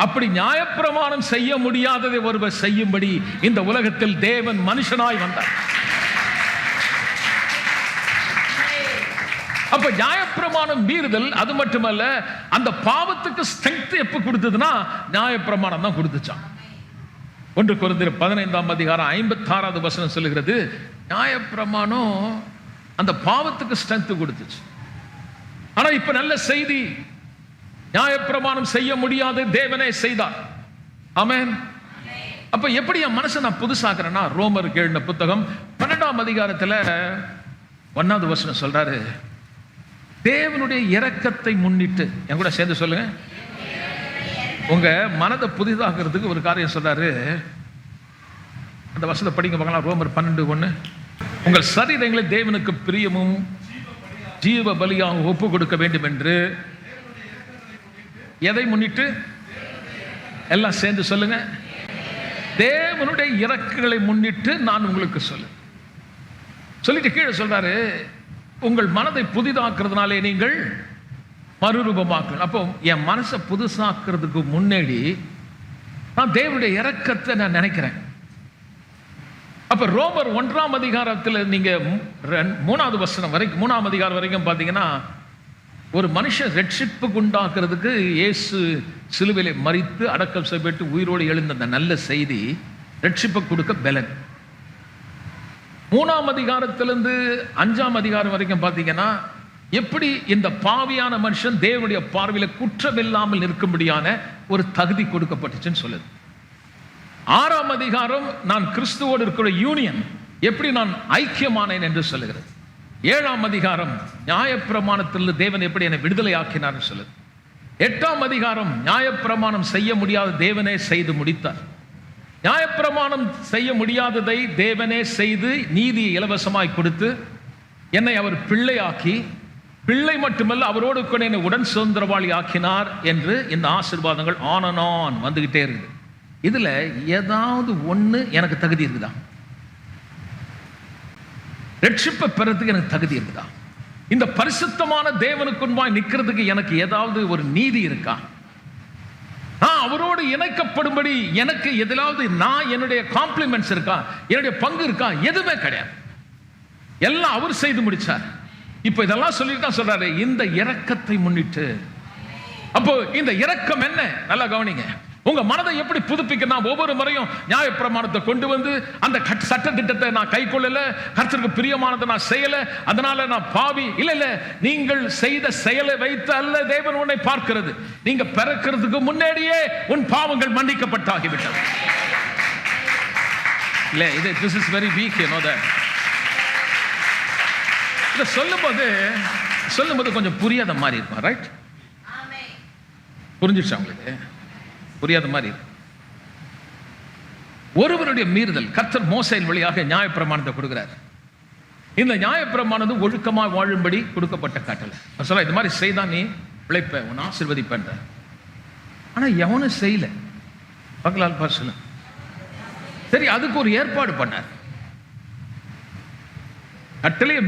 அப்படி நியாயப்பிரமாணம் செய்ய முடியாததை ஒருவர் செய்யும்படி இந்த உலகத்தில் தேவன் மனுஷனாய் வந்தார். அப்ப நியாயப்பிரமாணம் மீறுதல் அது மட்டுமல்ல, அந்த பாவத்துக்கு ஸ்ட்ரெங்த் எப்ப கொடுத்ததுன்னா நியாயப்பிரமாணம் தான் கொடுத்துச்சான். 1 கொரிந்தியர் 15ஆம் அதிகாரம் 56வது வசனம் சொல்லுகிறது, நியாயப்பிரமாணம் அந்த பாவத்துக்கு ஸ்ட்ரெங்த் கொடுத்துச்சு. ஆனா இப்ப நல்ல செய்தி, நியாயப்பிரமாணம் செய்ய முடியாது, தேவனே செய்தார். ஆமென். அப்ப எப்படி என் மனசை நான் புதுசாக்குறேன்னா, ரோமருக்கு எழுதின புத்தகம் 12ஆம் அதிகாரத்துல 1வது வசனம் சொல்றாரு, தேவனுடைய இரக்கத்தை முன்னிட்டு. என் கூட சேர்ந்து சொல்லுங்க, உங்க மனதை புதிதாக்குறதுக்கு ஒரு காரியம் சொல்றாரு. அந்த வசனத்தை படிங்க பார்க்கலாம். ரோமர் 12:1, உங்கள் சரீரங்களை தேவனுக்கு பிரியமும் ஜீவ பலியாக ஒப்பு கொடுக்க வேண்டும் என்று. எதை முன்னிட்டு? எல்லாம் சேர்ந்து சொல்லுங்க, தேவனுடைய இரக்கங்களை முன்னிட்டு நான் உங்களுக்கு சொல்லிட்டு கீழே சொல்றாரு, உங்கள் மனதை புதிதாக்குறதுனாலே நீங்கள் மறுரூபமாக்க. அப்போ என் மனசை புதுசாக்குறதுக்கு முன்னாடி நான் தேவனுடைய இரக்கத்தை நான் நினைக்கிறேன். அப்ப ரோமர் 1ஆம் அதிகாரத்தில் நீங்க 3வது வசனம் வரைக்கும், 3ஆம் அதிகாரம் வரைக்கும் பாத்தீங்கன்னா, ஒரு மனுஷன் ரட்சிப்புக்கு உண்டாக்குறதுக்கு இயேசு சிலுவையிலே மரித்து அடக்கம் செய்யப்பட்டு உயிரோடு எழுந்த அந்த நல்ல செய்தி ரட்சிப்பு கொடுக்க பலன். 3ஆம் அதிகாரத்திலிருந்து 5ஆம் அதிகாரம் வரைக்கும் பார்த்தீங்கன்னா, எப்படி இந்த பாவியான மனுஷன் தேவனுடைய பார்வையில குற்றமில்லாமல் இருக்கும்படியான ஒரு தகுதி கொடுக்கப்பட்டுச்சுன்னு சொல்லுது. 6ஆம் அதிகாரம் நான் கிறிஸ்துவோடு இருக்கிற யூனியன், எப்படி நான் ஐக்கியமானேன் என்று சொல்லுகிறது. 7ஆம் அதிகாரம் நியாயப்பிரமாணத்தில் தேவன் எப்படி என்னை விடுதலை ஆக்கினார் சொல்லுது. 8ஆம் அதிகாரம் நியாயப்பிரமாணம் செய்ய முடியாத தேவனே செய்து முடித்தார். நியாயப்பிரமாணம் செய்ய முடியாததை தேவனே செய்து நீதியை இலவசமாய் கொடுத்து என்னை அவர் பிள்ளையாக்கி, பிள்ளை மட்டுமல்ல அவரோடு கூட என்னை உடன் சுதந்திரவாளி ஆக்கினார் என்று இந்த ஆசீர்வாதங்கள் ஆன் வந்துகிட்டே இருக்குது. இதுல ஏதாவது ஒண்ணு எனக்கு தகுதி இருக்குதா? ரட்சிப்பை பெறதுக்கு எனக்கு தகுதி இருக்குதா? இந்த பரிசுத்தமான தேவனுக்கு முன்பாய் நிற்கிறதுக்கு எனக்கு ஏதாவது ஒரு நீதி இருக்கா? அவரோடு இணைக்கப்படும்படி எனக்கு எதிலாவது நான் என்னுடைய காம்ப்ளிமெண்ட்ஸ் இருக்கா, என்னுடைய பங்கு இருக்கா? எதுவுமே கிடையாது. எல்லாம் அவர் செய்து முடிச்சார். இப்ப இதெல்லாம் சொல்லிட்டு தான் சொல்றாரு, இந்த இரக்கத்தை முன்னிட்டு. அப்போ இந்த இரக்கம் என்ன? நல்லா கவனிங்க. உங்க மனதை எப்படி புதுப்பிக்கணும்? ஒவ்வொரு முறையும் நியாயப்பிரமாணத்தை கொண்டு வந்து அந்த சட்ட திட்டத்தை நான் கை கொள்ளல, கர்த்தருக்கு பிரியமானதை நான் செய்யல, அதனால நான் பாவி. இல்ல, நீங்கள் செய்த செயலை வைத்து அல்ல தேவன் உன்னை பார்க்கிறது. நீங்க பிறக்கிறதுக்கு முன்னாடியே உன் பாவங்கள் மன்னிக்கப்பட்டாகிவிட்டது. இல்ல, இது this is very weak, you know that. இத சொல்லும்போது கொஞ்சம் புரியாத மாதிரி இருக்கும், ரைட்? புரிஞ்சிடுச்சா உங்களுக்கு? புரியாத மாதிரி. ஒருவருடைய மீறுதல், கர்த்தர் மோசேயின் வழியாக நியாயப்பிரமாணத்தை கொடுக்கிறார். இந்த நியாயப்பிரமாணம் ஒழுக்கமாக வாழும்படி கொடுக்கப்பட்ட கட்டளை. சொல்ல, இது மாதிரி செய்தா நீ பிழைப்ப, உன் ஆசீர்வதிப்பேன்ற. ஆனா எவனும் செய்யல. பார்க்கலாம் பாருங்க. சரி, அதுக்கு ஒரு ஏற்பாடு பண்ணார். கட்டளையை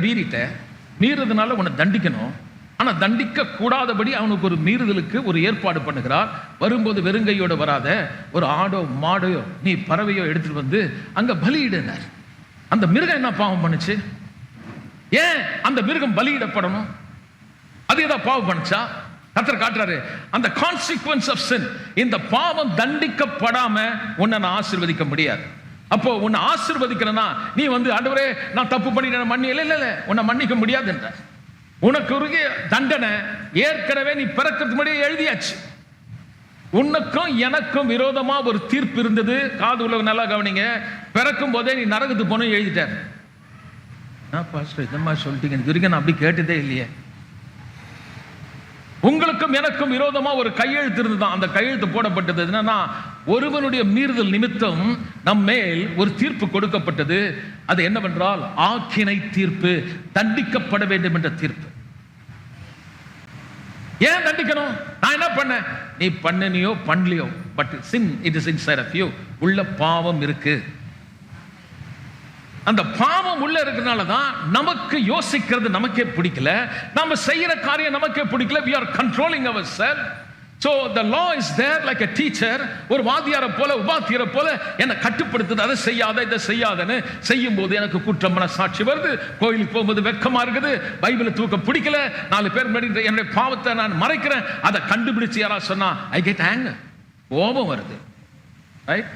மீறதுனால உன்னை தண்டிக்கணும், ஆனா தண்டிக்க கூடாதபடி அவனுக்கு ஒரு மீறுதலுக்கு ஒரு ஏற்பாடு பண்ணுகிறார். வரும்போது வெறுங்கையோட வராத, ஒரு ஆடோ மாடோ நீ பறவையோ எடுத்துட்டு வந்து அங்க பலியிடுனார். அந்த மிருகம் என்ன பாவம் பண்ணுச்சு? ஏன் அந்த மிருகம் பலியிடப்படணும்? அது ஏதாவது பாவம் பண்ணுச்சா? கர்த்தர் காட்டுறாரு, அந்த கான்சிக்வன்ஸ் ஆஃப் சின், இந்த பாவம் தண்டிக்கப்படாம உன்னை நான் ஆசீர்வதிக்க முடியாது. அப்போ உன்னை ஆசீர்வதிக்கிறேன்னா நீ ஆண்டவரே நான் தப்பு பண்ணிட்டேன் மன்னி, இல்ல உன்னை மன்னிக்க முடியாது என்றார். உனக்கு ஒரு தண்டனை ஏற்கனவே நீ பிறக்கிறதுக்கு முன்னாடியே எழுதியாச்சு. உனக்கும் எனக்கும் விரோதமா ஒரு தீர்ப்பு இருந்தது. காது உலக நல்லா கவனிங்க. பிறக்கும் போதே நீ நரகத்துக்கு போன எழுதிட்டார். பாஸ்டர் இந்த மாதிரி சொல்லிட்டீங்க, இது வரைக்கும் நான் அப்படி கேட்டதே இல்லையே. உங்களுக்கும் எனக்கும் விரோதமா ஒரு கையெழுத்து இருந்துதான். அந்த கையெழுத்து போடப்பட்டது என்னன்னா, ஒருவனுடைய மீறுதல் நிமித்தம் நம் மேல் ஒரு தீர்ப்பு கொடுக்கப்பட்டது. அது என்னவென்றால் ஆக்கினை தீர்ப்பு, தண்டிக்கப்பட வேண்டும் என்ற தீர்ப்பு. ஏன் தண்டிக்கணும்? நான் என்ன பண்ணேன்? நீ பண்ணினியோ பண்ணலையோ, but sin it is inside of you. உள்ள பாவம் இருக்கு. அந்த பாவம் உள்ள இருக்கிறதுனால தான் நமக்கு யோசிக்கிறது நமக்கே பிடிக்கல, நம்ம செய்யற காரியம் நமக்கே பிடிக்கல. we are controlling ourselves. So the law is there like a teacher. ஒரு வாத்தியாரை போல உபாத்தியரை போல என்னை கட்டுப்படுத்துது. அதை செய்யாத இதை செய்யாதன்னு செய்யும் போது எனக்கு குற்றம் மனசாட்சி வருது. கோயிலுக்கு போகும்போது வெக்கமா இருக்குது. பைபிளை தூக்க பிடிக்கல. 4 பேர் முன்னாடி என்னுடைய பாவத்தை நான் மறைக்கிறேன். அதை கண்டுபிடிச்சு யாராவது சொன்னா ஐ கெட் ஆங்கர், கோபம் வருது. Right?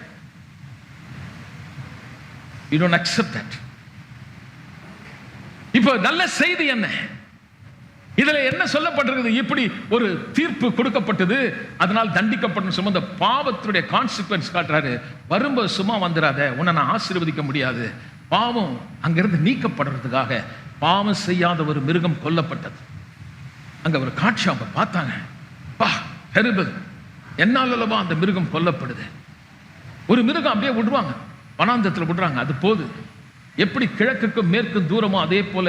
You don't accept that. இப்போ நல்ல செய்தி என்ன? இதுல என்ன சொல்லப்பட்டிருக்குது? இப்படி ஒரு தீர்ப்பு கொடுக்கப்பட்டது, அதனால் தண்டிக்கப்படும். சுமந்த பாவத்துடைய கான்சிக்வன்ஸ் காட்டுறாரு. வரும்போது சும்மா வந்துடாத, உன்னை நான் ஆசீர்வதிக்க முடியாது. பாவம் அங்கிருந்து நீக்கப்படுறதுக்காக பாவம் செய்யாத ஒரு மிருகம் கொல்லப்பட்டது. அங்க ஒரு காட்சி அவங்க பார்த்தாங்க. பா பெருபு, என்னால் அல்லவா அந்த மிருகம் கொல்லப்படுது. ஒரு மிருகம் அப்படியே விடுவாங்க, வனாந்தத்தில் விடுறாங்க, அது போது. எப்படி கிழக்குக்கும் மேற்கும் தூரமோ அதே போல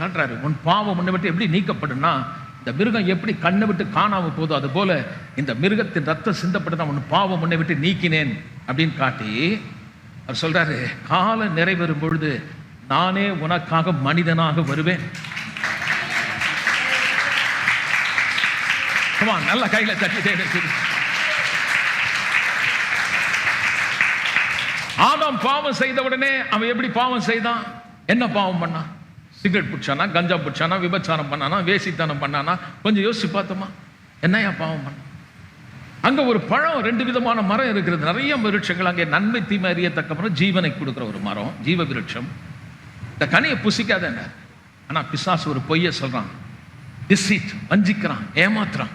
காட்டுறாரு. உன் பாவம் உன்னை விட்டு எப்படி நீக்கப்படும்னா, இந்த மிருகம் எப்படி கண்ணை விட்டு காணாம போதோ அது போல இந்த மிருகத்தின் ரத்தம் சிந்தப்பட்டு உன் பாவம் உன்னை விட்டு நீக்கினேன் அப்படின்னு காட்டி அவர் சொல்றாரு, காலம் நிறைவேறும் பொழுது நானே உனக்காக மனிதனாக வருவேன். நல்ல கையில தட்டி. ஆதாம் பாவம் செய்த உடனே அவன் எப்படி பாவம் செய்தான்? என்ன பாவம் பண்ணான்? சிகரெட் பிடிச்சானா, கஞ்சா பிடிச்சானா, விபச்சாரம் பண்ணானா, வேசித்தனம் பண்ணானா? கொஞ்சம் யோசிச்சு பார்த்தோமா, என்னையா பாவம் பண்ண? அங்க ஒரு பழம், 2 விதமான மரம் இருக்கிறது, நிறைய விருட்சங்கள். அங்கே நன்மை தீமை அறியத்தக்க மரம், ஜீவனை கொடுக்குற ஒரு மரம், ஜீவ விருட்சம். இந்த கனியை புசிக்காத என்ன? ஆனா பிசாசு ஒரு பொய்ய சொல்றான், டிசீட், வஞ்சிக்கிறான், ஏமாத்துறான்.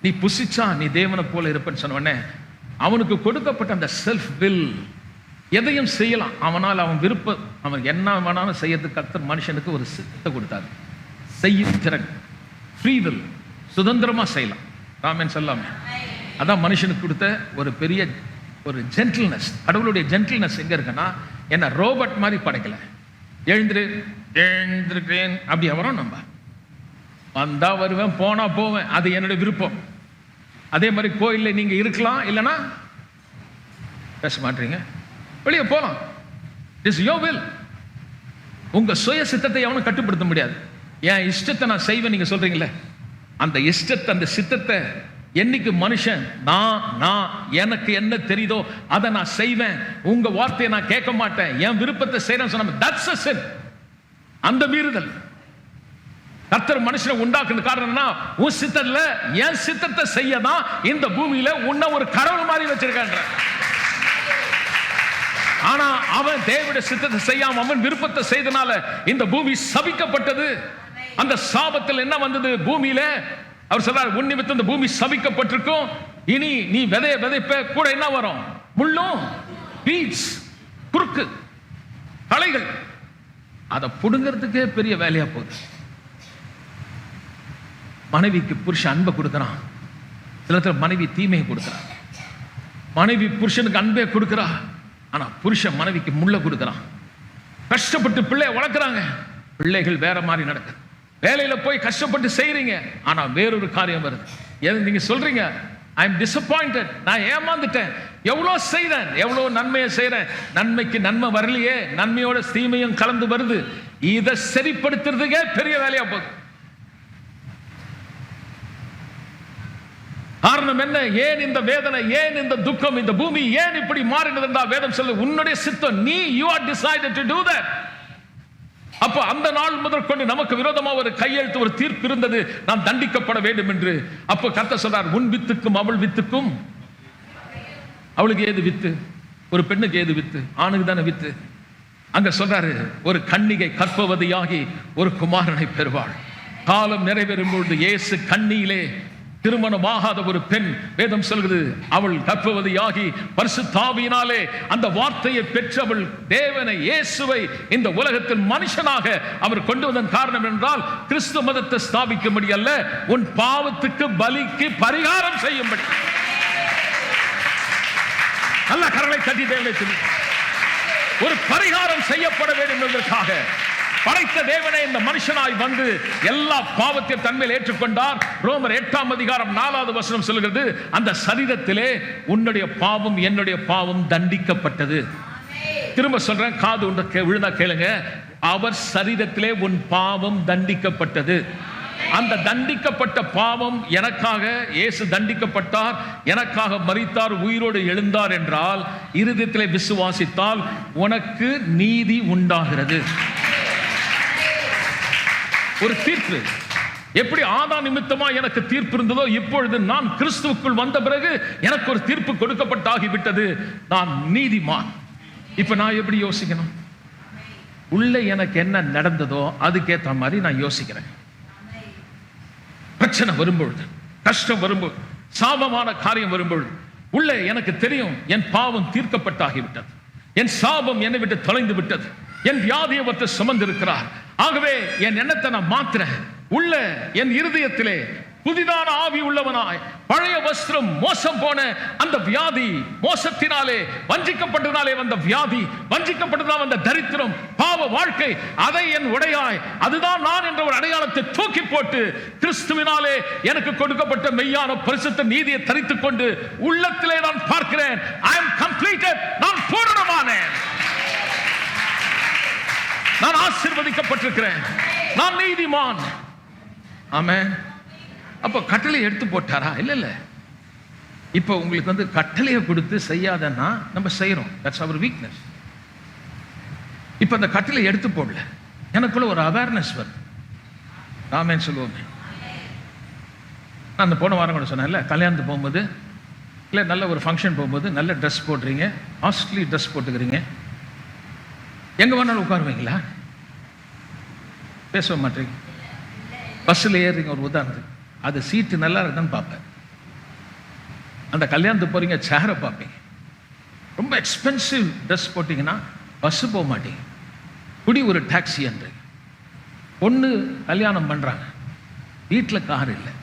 நீ புசிச்சா நீ தேவனை போல இருப்பேன்னு சொன்ன உடனே அவனுக்கு கொடுக்கப்பட்ட அந்த செல்ஃப் வில், எதையும் செய்யலாம் அவனால், அவன் விருப்பம், அவன் என்ன வேணாலும் செய்யறதுக்கு கர்த்தர் மனுஷனுக்கு ஒரு சித்தத்தை கொடுத்தாரு. செய்யும் திறன், ஃப்ரீ வில், சுதந்திரமா செய்யலாம். ராமன் சொல்லாமே, அதான் மனுஷனுக்கு கொடுத்த ஒரு பெரிய ஒரு ஜென்டில்னஸ். கடவுளுடைய ஜென்டில்னஸ் எங்க இருக்குன்னா, என்ன ரோபோட் மாதிரி படைக்கல. எழுந்திருக்கிறேன் அப்படி வரும். நம்ம வந்தா வருவேன், போனா போவேன், அது என்னுடைய விருப்பம். அதே மாதிரி கோயிலில் நீங்க இருக்கலாம், இல்லைன்னா பேச மாட்டீங்க, வெளியே போலாம். It's your will. உங்க சுய சித்தத்தை எவனும் கட்டுப்படுத்த முடியாது. என் இஷ்டத்தை நான் செய்வேன் நீங்க சொல்றீங்களே, அந்த இஷ்டத்தை, அந்த சித்தத்தை என்னைக்கு மனுஷன் நான் எனக்கு என்ன தெரியுதோ அதை நான் செய்வேன், உங்க வார்த்தையை நான் கேட்க மாட்டேன், என் விருப்பத்தை செய்யறேன்னு சொன்ன, தட்ஸ் a sin. அந்த மீறுதல். கர்த்தர் மனுஷனை உண்டாக்குன காரணம்னா, உன் சித்தத்துல என் சித்தத்தை செய்யதான் இந்த பூமியில உன்ன ஒரு கடவுள் மாதிரி வச்சிருக்கான்ற. ஆனா அவன் தேவனுடைய சித்தத்தை செய்யாம அவன் விருப்பத்தை செய்தனால இந்த பூமி சபிக்கப்பட்டது. அந்த சாபத்தில் என்ன வந்தது பூமியில? அவர் சொல்றார், உன் நிமித்தம் இந்த பூமி சபிக்கப்பட்டிருக்கும். இனி நீ விதைப்ப கூட என்ன வரும்? முள்ளும், பீட்ஸ், குறுக்கு, களைகள். அதை புடுங்கிறதுக்கே பெரிய வேலையா போகுது. மனைவிக்கு புருஷன் அன்பை கொடுக்கிறான், சில மனைவி தீமையை கொடுக்கிறான். மனைவி புருஷனுக்கு அன்பே கொடுக்கிறா, ஆனா புருஷன் மனைவிக்கு முள்ள கொடுக்கிறான். கஷ்டப்பட்டு பிள்ளைய வளர்க்குறாங்க, பிள்ளைகள் வேற மாதிரி நடக்குது. வேலையில போய் கஷ்டப்பட்டு செய்யறீங்க, ஆனா வேறொரு காரியம் வருது. எது நீங்க சொல்றீங்க? ஐ எம் டிசப்பாயிண்டட், நான் ஏமாந்துட்டேன், எவ்வளவு செய்றேன், எவ்வளவு நன்மையை செய்யறேன், நன்மைக்கு நன்மை வரலையே, நன்மையோட தீமையும் கலந்து வருது. இதை சரிப்படுத்துறதுக்கே பெரிய வேலையா போகுது. காரணம் என்ன? ஏன் இந்த வேதனை, ஏன் இந்த துக்கம், இந்த பூமி ஏன் இப்படி மாறினது என்றால் வேதம் சொல்லு, உன்னுடைய சித்தம், நீ you are decided to do that. அப்ப அந்த நாள் முதற்கொண்டு நமக்கு விரோதமா ஒரு கையெழுத்து, ஒரு தீர்ப்பு இருந்தது, நாம் தண்டிக்கப்பட வேண்டும் என்று. அப்ப கர்த்தர் சொல்றார், உன் வித்துக்கும் அவள் வித்துக்கும். அவளுக்கு ஏது வித்து? ஒரு பெண்ணுக்கு ஏது வித்து? ஆணுக்கு தானே வித்து. அங்க சொல்றாரு, ஒரு கன்னிகை கற்பவதியாகி ஒரு குமாரனை பெறுவாள். காலம் நிறைவேறும் பொழுது இயேசு கண்ணியிலே திருமணமாகாத ஒரு பெண், வேதம் சொல்கிறது, அவள் கர்ப்பவதியாகி பரிசுத்த ஆவியினாலே அந்த வார்த்தையை பெற்றவள் தேவனை இயேசுவை இந்த உலகத்தில் மனுஷனாக அவர் கொண்டு வந்த காரணம் என்றால் கிறிஸ்து மதத்தை ஸ்தாபிக்கும்படி அல்ல, உன் பாவத்துக்கு பலிக்கு பரிகாரம் செய்யும்படி. நல்ல கரங்களை தட்டி தேவனை சொல்லி ஒரு பரிகாரம் செய்யப்பட வேண்டும் என்பதற்காக படைத்த தேவனே இந்த மனுஷனாய் வந்து எல்லா பாவத்தையும் தன்மையில் ஏற்றுக்கொண்டார். ரோமர் 8ஆம் அதிகாரம் 4வது வசனம் சொல்கிறது, அந்த சரீரத்திலே உன்னுடைய பாவம் என்னுடைய பாவம் தண்டிக்கப்பட்டது. திரும்ப சொல்றேன், காது உண்டு விழுந்தா கேளுங்க. அவர் சரீரத்திலே உன் பாவம் தண்டிக்கப்பட்டது. அந்த தண்டிக்கப்பட்ட பாவம் எனக்காக இயேசு தண்டிக்கப்பட்டார், எனக்காக மரித்தார், உயிரோடு எழுந்தார் என்றால் இருதயத்திலே விசுவாசித்தால் உனக்கு நீதி உண்டாகிறது. ஒரு தீர்ப்பு. எப்படி ஆதாம் நிமித்தமா எனக்கு தீர்ப்பு இருந்ததோ இப்பொழுது நான் கிறிஸ்துவுக்குள் வந்த பிறகு எனக்கு ஒரு தீர்ப்பு கொடுக்கப்பட்டாகிவிட்டது. நான் நீதிமான். இப்ப நான் எப்படி யோசிக்கணும்? உள்ள எனக்கு என்ன நடந்ததோ அதுக்கேற்ற மாதிரி நான் யோசிக்கிறேன். பிரச்சனை வரும்பொழுது, கஷ்டம் வரும்பொழுது, சாபமான காரியம் வரும்பொழுது உள்ள எனக்கு தெரியும் என் பாவம் தீர்க்கப்பட்டாகிவிட்டது, என் சாபம் என்னை விட்டு தொலைந்து விட்டது, என் வியாதியை ஒருத்தர் சுமந்திருக்கிறார். ஆகவே என் எண்ணத்தை நான் மாத்துறேன். உள்ள என் இருதயத்திலே புதிதான ஆவி உள்ளவனாய், பழைய வஸ்திரம் மோசம் போன அந்த வியாதி, மோசத்தினாலே வஞ்சிக்கப்பட்டதினாலே வந்த வியாதி, வஞ்சிக்கப்பட்டதால் வந்த தரித்திரம், பாவ வாழ்க்கை, அதை என் உடையாய், அதுதான் நான் என்ற ஒரு அடையாளத்தை தூக்கி போட்டு கிறிஸ்துவினாலே எனக்கு கொடுக்கப்பட்ட மெய்யான பரிசுத்த நீதியை தரித்துக் கொண்டு உள்ளத்திலே நான் பார்க்கிறேன், I am completed, நான் பூரணமானேன், நான் ஆசீர்வதிக்கப்பட்டிருக்கிறேன், நான் நீதிமான். ஆமென். அப்ப கட்டளை எடுத்து போட்டாரா? இல்ல இல்ல. இப்ப உங்களுக்கு வந்து கட்டளையை கொடுத்து செய்யாதன்னா நம்ம செய்யறோம். That's our weakness. இப்ப அந்த கட்டளை எடுத்து போடல, எனக்குள்ள ஒரு அவேர்னஸ் வருது. ஆமென் சொல்லுவோமே. நான் அந்த போன வாரம் கூட சொன்னேன்ல, கல்யாணத்துக்கு போகும்போது இல்லை நல்ல ஒரு ஃபங்க்ஷன் போகும்போது நல்ல ட்ரெஸ் போடுறீங்க, காஸ்ட்லி ட்ரெஸ் போட்டுக்கிறீங்க, எங்க வேணாலும் உட்காருவீங்களா? பேச மாட்டீங்க. பஸ்ஸில் ஏறுறீங்க, ஒரு உதாரணத்துக்கு, அது சீட்டு நல்லா இருக்குன்னு பார்ப்பேன். அந்த கல்யாணத்துக்கு போறீங்க, சேரை பார்ப்பீங்க. ரொம்ப எக்ஸ்பென்சிவ் ட்ரெஸ் போட்டிங்கன்னா பஸ்ஸு போக மாட்டீங்க, குடி ஒரு டாக்ஸி என்று. பொண்ணு கல்யாணம் பண்ணுறாங்க, வீட்டில் கார் இல்லை,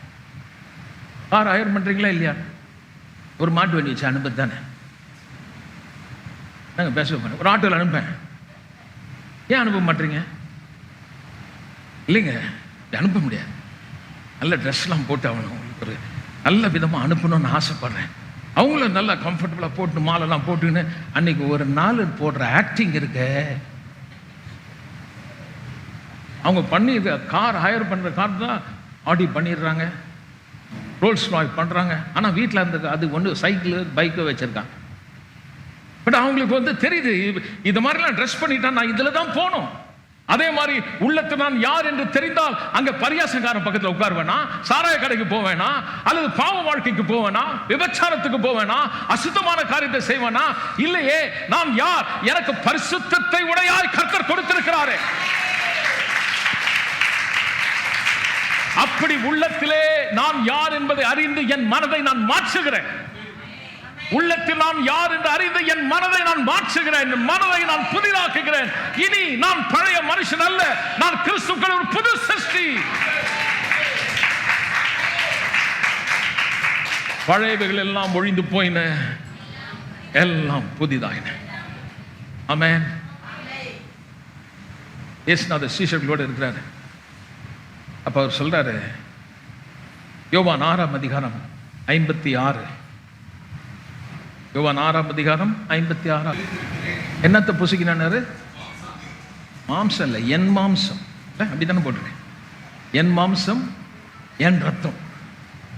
கார் ஹயர் பண்ணுறீங்களா இல்லையா? ஒரு மாட்டு வண்டி வச்சு அனுப்பது தானே. நாங்கள் பேச மாட்டோம், ஒரு ஆட்டோவில் அனுப்பேன். ஏன் அனுப்ப மாட்டீங்க? இல்லைங்க, அனுப்ப முடியாது, நல்ல ட்ரெஸ்லாம் போட்டு அவனும் ஒரு நல்ல விதமாக அனுப்பணும்னு ஆசைப்படுறேன். அவங்களும் நல்லா கம்ஃபர்டபுளாக போட்டு மாலைலாம் போட்டுன்னு அன்னைக்கு ஒரு நாள் போடுற ஆக்டிங் இருக்க, அவங்க பண்ணி கார் ஹையர் பண்ணுற கார் தான் ஆடி பண்ணிடுறாங்க, ரோல்ஸ் ராய்ஸ் பண்ணுறாங்க. ஆனால் வீட்டில் அந்த அது ஒன்று சைக்கிள் பைக்கை வச்சுருக்காங்க. பட் அவங்களுக்கு வந்து தெரியுது, இது மாதிரிலாம் ட்ரெஸ் பண்ணிட்டா நான் இதில் தான் போகணும். அதே மாதிரி உள்ளத்து நான் யார் என்று தெரிந்தால் அங்க பரியாசக்காரன் பக்கத்தில் உட்காருவேனா, சாராய கடைக்கு போவேனா, அல்லது பாவ வாழ்க்கைக்கு போவேனா, விபச்சாரத்துக்கு போவேனா, அசுத்தமான காரியத்தை செய்வேனா? இல்லையே. நான் யார்? எனக்கு பரிசுத்தத்தை உடையாய் கர்த்தர் கொடுத்திருக்கிறாரே. அப்படி உள்ளத்திலே நான் யார் என்பதை அறிந்து என் மனதை நான் மாற்றுகிறேன். உள்ளத்தில் நான் யார் என்று அறிந்து என் மனதை நான் மாற்றுகிறேன், என் மனதை நான் புதிதாக்குகிறேன். இனி நான் பழைய மனுஷன் அல்ல, நான் கிறிஸ்துவுக்குள் ஒரு புது சிருஷ்டி. பழையவைகள் எல்லாம் ஒழிந்து போயின, எல்லாம் புதிதாயின. ஆமென். இயேசுநாதர் சீஷர்களோடு இருக்கிறாரு. அப்ப அவர் சொல்றாரு, யோவான் 6ஆம் அதிகாரம் 56, யோவான் 6ஆம் அதிகாரம் 56. என்னத்தை புசிக்கிறாரு? மாம்சம் இல்லை, என் மாம்சம். அப்படித்தானே போட்டிருக்கேன். என் மாம்சம் என் ரத்தம்.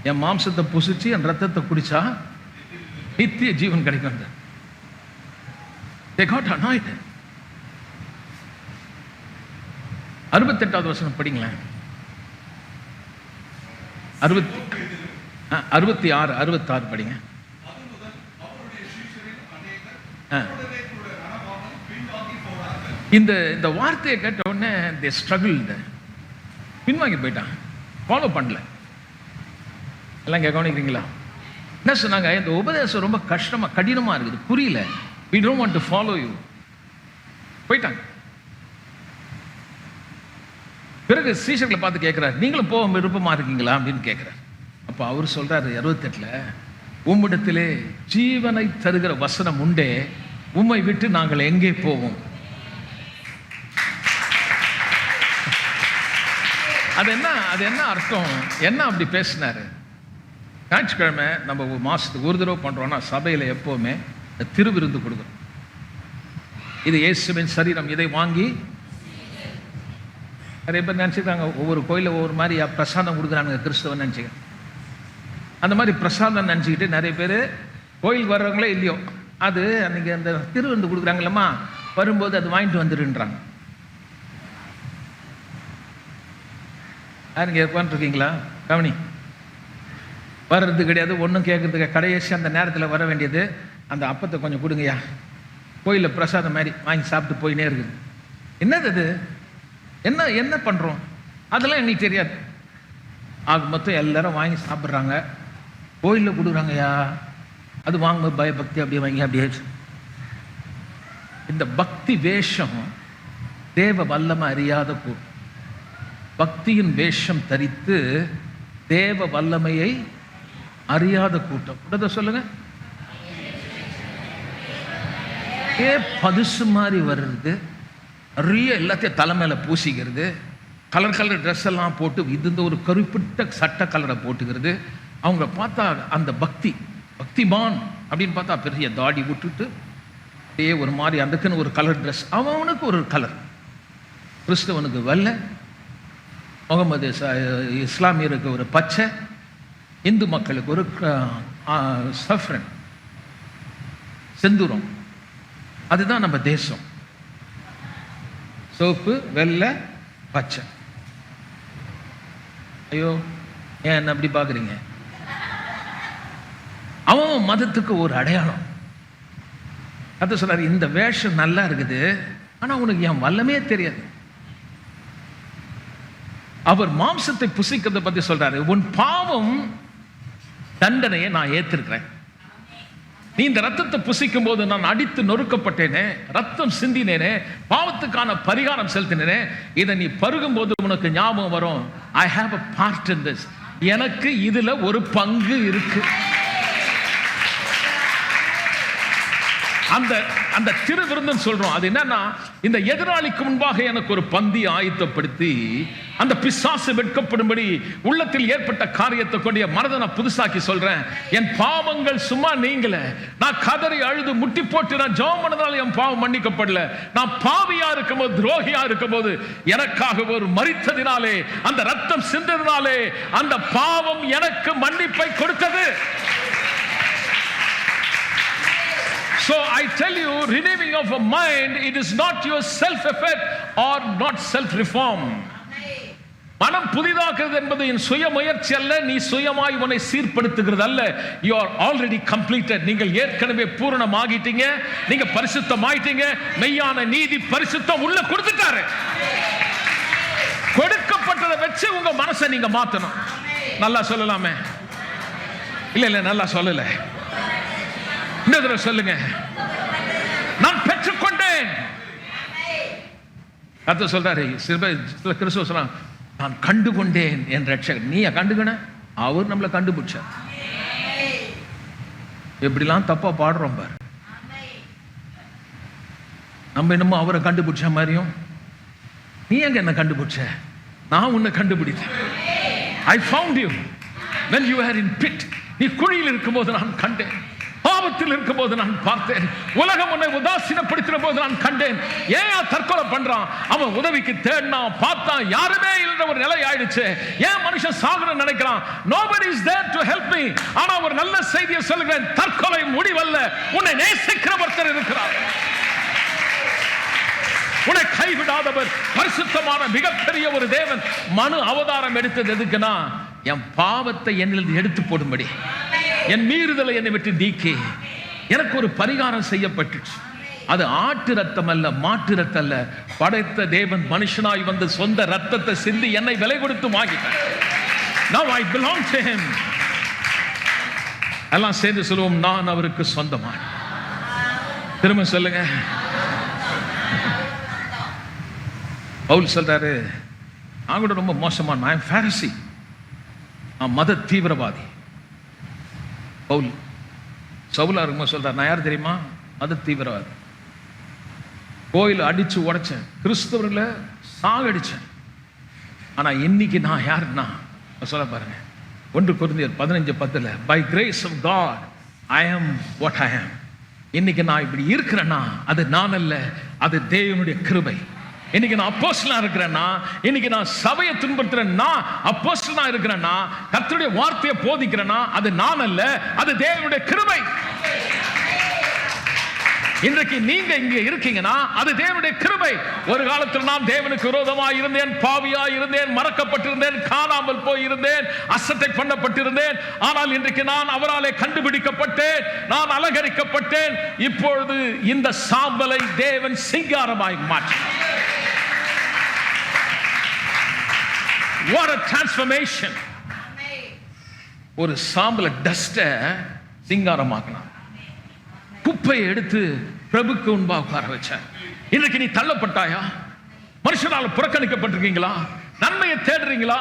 என் மாம்சத்தை புசிச்சு என் ரத்தத்தை குடிச்சா நித்திய ஜீவன் கிடைக்கும். They got anointed. 68வது வசனம் படிங்களேன். 66 66 படிங்க. இந்த வார்த்தையை கேட்ட உடனே they struggled. பின்வாங்கி போயிட்டான், ஃபாலோ பண்ணல. எல்லாம் கவனிக்கிறீங்களா? என்ன சொன்னாங்க, இந்த உபதேசம் ரொம்ப கஷ்டமா கடினமா இருக்குது, புரியல, we don't want to follow you, போயிட்டாங்க. பிறகு சீஷர்களை பார்த்து கேட்கிறார், நீங்களும் போக விருப்பமா இருக்கீங்களா அப்படின்னு கேட்கிறார். அப்ப அவர் சொல்றாரு 68, உம்மிடத்திலே ஜீவனை தருகிற வசனம் உண்டே, உம்மை விட்டு நாங்கள் எங்கே போவோம்? அது என்ன அர்த்தம்? என்ன அப்படி பேசினாரு? ஞாயிற்றுக்கிழமை நம்ம மாசத்துக்கு ஒரு தடவை பண்றோம்னா சபையில எப்பவுமே திருவிருந்து கொடுக்குறோம். இது இயேசுவின் சரீரம், இதை வாங்கி. நிறைய பேர் நினச்சிக்கிறாங்க ஒவ்வொரு கோயிலில் ஒவ்வொரு மாதிரி பிரசாதம் கொடுக்குறாங்க கிறிஸ்தவன் நினச்சிக்க. அந்த மாதிரி பிரசாதம் நினச்சிக்கிட்டு நிறைய பேர் கோயிலுக்கு வர்றவங்களே இல்லையோ, அது அன்றைக்கி அந்த திருவிருந்து கொடுக்குறாங்களம்மா, வரும்போது அது வாங்கிட்டு வந்துடுன்றாங்க. யாருங்க உட்காந்துருக்கீங்களா? கவனி, வர்றது கிடையாது, ஒன்றும் கேட்கறதுக்கு. கடைசி அந்த நேரத்தில் வர வேண்டியது, அந்த அப்பத்தை கொஞ்சம் கொடுங்கய்யா, கோயிலில் பிரசாதம் மாதிரி வாங்கி சாப்பிட்டு போயினே இருக்குது. என்னது அது? என்ன பண்ணுறோம் அதெல்லாம் எங்களுக்கு தெரியாது. ஆக மொத்தம் எல்லாரும் வாங்கி சாப்பிட்றாங்க, கோயிலில் கொடுக்குறாங்கய்யா, அது வாங்கும்போது பயபக்தி அப்படியே வாங்கி அப்படியே. இந்த பக்தி வேஷம் தேவ வல்லமை அறியாத கூட்டம். பக்தியின் வேஷம் தரித்து தேவ வல்லமையை அறியாத கூட்டம். சொல்லுங்க, பதுசு மாதிரி வருது, நிறைய எல்லாத்தையும் தலைமையில பூசிக்கிறது, கலர் கலர் ட்ரெஸ் எல்லாம் போட்டு, இது ஒரு குறிப்பிட்ட சட்ட கலரை போட்டுக்கிறது. அவங்க பார்த்தா அந்த பக்திமான் அப்படின்னு பார்த்தா பெரிய தாடி விட்டுட்டு அப்படியே ஒரு மாதிரி, அதுக்குன்னு ஒரு கலர் ட்ரெஸ், அவனுக்கு ஒரு கலர். கிறிஸ்தவனுக்கு வெள்ளை, முகமது இஸ்லாமியருக்கு ஒரு பச்சை, இந்து மக்களுக்கு ஒரு சஃப்ரன், செந்தூரம். அதுதான் நம்ம தேசம். சோப்பு, வெள்ளை, பச்சை. ஐயோ, ஏன் அப்படி பார்க்குறீங்க? அவன் மதத்துக்கு ஒரு அடையாளம். அது சொல்றாரு, இந்த வேஷம் நல்லா இருக்குது, ஆனா உனக்கு என் வல்லமே தெரியாது. அவர் மாம்சத்தை புசிக்கிறத பத்தி சொல்றாரு. உன் பாவம் தண்டனையை நான் ஏற்றிருக்கிறேன். நீ இந்த ரத்தத்தை புசிக்கும் போது நான் அடித்து நொறுக்கப்பட்டேனே, ரத்தம் சிந்தினேனே, பாவத்துக்கான பரிகாரம் செலுத்தினேனே, இதை நீ பருகும் போது உனக்கு ஞாபகம் வரும், I have a part in this, எனக்கு இதுல ஒரு பங்கு இருக்கு. அந்த திருவிருந்துன்னு சொல்றோம். அது என்னன்னா, இந்த எதிராளிக்கு முன்பாக எனக்கு ஒரு பந்தி ஆயத்தப்படுத்தி, அந்த பிசாசு வெட்கப்படும்படி உள்ளத்தில் ஏற்பட்ட காரியத்தை கொண்டு என் மனதை நான் புதுசாக்கி சொல்றேன். என் பாவங்கள் சும்மா நீங்கள, நான் கதறி அழுது முட்டி போட்டு நான் ஜெபம் பண்ணதால என் பாவம் மன்னிக்கப்படல. நான் பாவியா இருக்கும் போது, துரோகியா இருக்கும் போது எனக்காக ஒரு மரித்ததினாலே, அந்த ரத்தம் சிந்ததினாலே அந்த பாவம் எனக்கு மன்னிப்பை கொடுத்தது. So I tell you, renewing of a mind, it is not your self effort or not self reform. மனம் புதிதாக்குறது என்பது என் சுய முயற்சி அல்ல, நீ சுயமாய் உன்னை சீர்படுத்துகிறது அல்ல. You are already completed. நீங்கள் ஏற்கனவே பூரணமாகிட்டீங்க, நீங்க பரிசுத்தமாயிட்டீங்க. மெய்யான நீதி பரிசுத்தம் உள்ள கொடுத்துட்டாரு. கொடுக்கப்பட்டதை வச்சு உங்க மனசை நீங்க மாத்தணும். நல்லா சொல்லலாமே? இல்ல நல்லா சொல்லல. சொல்லுங்க, நான் பெற்றுக்கொண்டேன். கர்த்தர் சொல்றாரு, சில கிறிஸ்துவ சொல்றாங்க, நான் கண்டுகொண்டேன் என் ரட்சகர். நீ கண்டுகன, அவர் நம்மளை கண்டுபிடிச்சார். எப்படிலாம் தப்பா பாடுறோம் பாரு. நம்ம என்னமோ அவரை கண்டுபிடிச்ச மாதிரியும், நீ எங்க என்ன கண்டுபிடிச்ச? நான் உன்னை கண்டுபிடித்தேன். I found you when you were in pit. நீ குழியில் இருக்கும் போது நான் கண்டேன், பாவத்தில் இருக்கும் போது நான் பார்த்தேன், உலகம் உன்னை உதாசீனப்படுத்தின போது நான் கண்டேன். ஏன் தற்கொலை பண்றான்? அவன் உதவிக்கு தேடினான், பார்த்தான், யாருமே இல்லைன்ற ஒரு நிலை ஆயிடுச்சு. ஏன் மனுஷன் சாகணும்னு நினைக்கிறான்? Nobody is there to help me. ஆனா ஒரு நல்ல செய்தியை சொல்லுகிறேன், தற்கொலை முடிவல்ல, உன்னை நேசிக்கிற ஒருத்தர் இருக்கிறார். உன்னை கைவிடாதவர், பரிசுத்தமான மிகப்பெரிய ஒரு தேவன். மனு அவதாரம் எடுத்தது எதுக்குன்னா, என் பாவத்தை என்னில் எடுத்து போடும்படி, என் மீறுதலை என்னை விட்டு நீக்கி எனக்கு ஒரு பரிகாரம் செய்யப்பட்டுச்சு. அது ஆட்டு ரத்தம் அல்ல, மாட்டு ரத்தம் அல்ல, படைத்த தேவன் மனுஷனாய் வந்து சொந்த ரத்தத்தை சிந்தி என்னை விலை கொடுத்து வாங்கிட்டார். Now I belong to him. எல்லாம் சேர்ந்து சொல்லுவோம், நான் அவருக்கு சொந்தமான. திரும்ப சொல்லுங்க. பவுல் சொல்றாரு, நான் கூட ரொம்ப மோசமான, நான் பாரிசி, நான் மத தீவிரவாதி. பவுல் சவுலா இருக்கும்போது சொல்றாரு, நான் யார் தெரியுமா? மத தீவிரவாதி. கோயில் அடிச்சு உடைச்சேன், கிறிஸ்தவர்களை சாகடிச்சேன். ஆனா இன்னைக்கு நான் யாருன்னா சொல்ல பாருங்க, 1 கொரிந்தியர் 15:10, by grace of God I am what ஐ ஆம். இன்னைக்கு நான் இப்படி இருக்கிறேன்னா அது நான் அல்ல, அது தேவனுடைய கிருபை. இன்னைக்கு நான் அப்போஸ்தலனா இருக்கிறேன்னா, இன்னைக்கு நான் சபையை துன்புறுத்துறேன்னா, அப்போஸ்தலனா இருக்கிறேன்னா, கர்த்தருடைய வார்த்தையை போதிக்கிறேன்னா அது நான் அல்ல, அது தேவனுடைய கிருபை. இன்றைக்கு நீங்க இங்க இருக்கீங்கன்னா அது தேவனுடைய கிருபை. ஒரு காலத்தில் நான் தேவனுக்கு விரோதமாய் இருந்தேன், பாவியாய் இருந்தேன், மறக்கப்பட்டிருந்தேன், காணாமல் போய் இருந்தேன், அசட்டை பண்ணப்பட்டிருந்தேன். ஆனால் இன்றைக்கு நான் அவராலே கண்டுபிடிக்கப்பட்டேன், நான் அலங்கரிக்கப்பட்டேன். இப்பொழுது இந்த சாம்பலை தேவன் சிங்காரமாய் மாற்றினார். What a transformation! ஒரு சாம்பல டஸ்ட சிங்காரமாக்கினார். குப்பையை எடுத்து பிரபுக்கு முன்பாக உட்கார வச்சார். இன்றைக்கு நீ தள்ளப்பட்டாயா? மனுஷனால் புறக்கணிக்கப்பட்டிருக்கீங்களா? நன்மையை தேடுறீங்களா?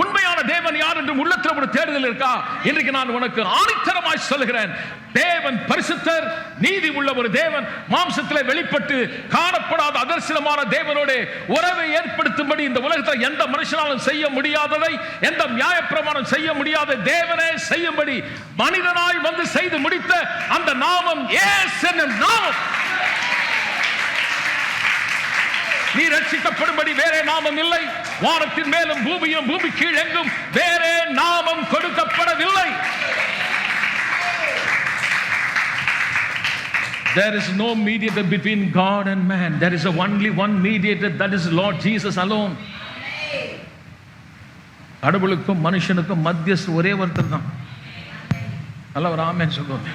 உண்மையான தேவன் யார் என்று உள்ளத்தில் ஒரு தேடுதல் இருக்கா? இன்றைக்கு நான் உனக்கு ஆணித்தரமாய் சொல்லுகிறேன், தேவன் பரிசுத்தர், நீதி உள்ள ஒரு தேவன், மாம்சத்திலே வெளிப்பட்டு காணப்படாத அதர்சனமான தேவனோட உறவை ஏற்படுத்தும்படி இந்த உலகத்தில் எந்த மனுஷனாலும் செய்ய முடியாததை, எந்த நியாயப்பிரமாணம் செய்ய முடியாத தேவனே செய்யும்படி மனிதனாய் வந்து செய்து முடித்த அந்த நாமம் இயேசு என்னும் நாமம். நீ ரட்சிக்கப்படும்படி வேறே நாமம் இல்லை. வானத்தின் மேலும் பூமியும் பூமி கீழெங்கும் வேறே நாமம் கொடுக்கப்படவில்லை. There is no mediator between God and man. There is only one mediator, that is Lord Jesus alone. கடவுளுக்கும் மனுஷனுக்கும் மத்தியஸ்தர் ஒரே ஒருத்தர் தான். அல்ல, ஒரு ஆமென் சொல்லுவோம்.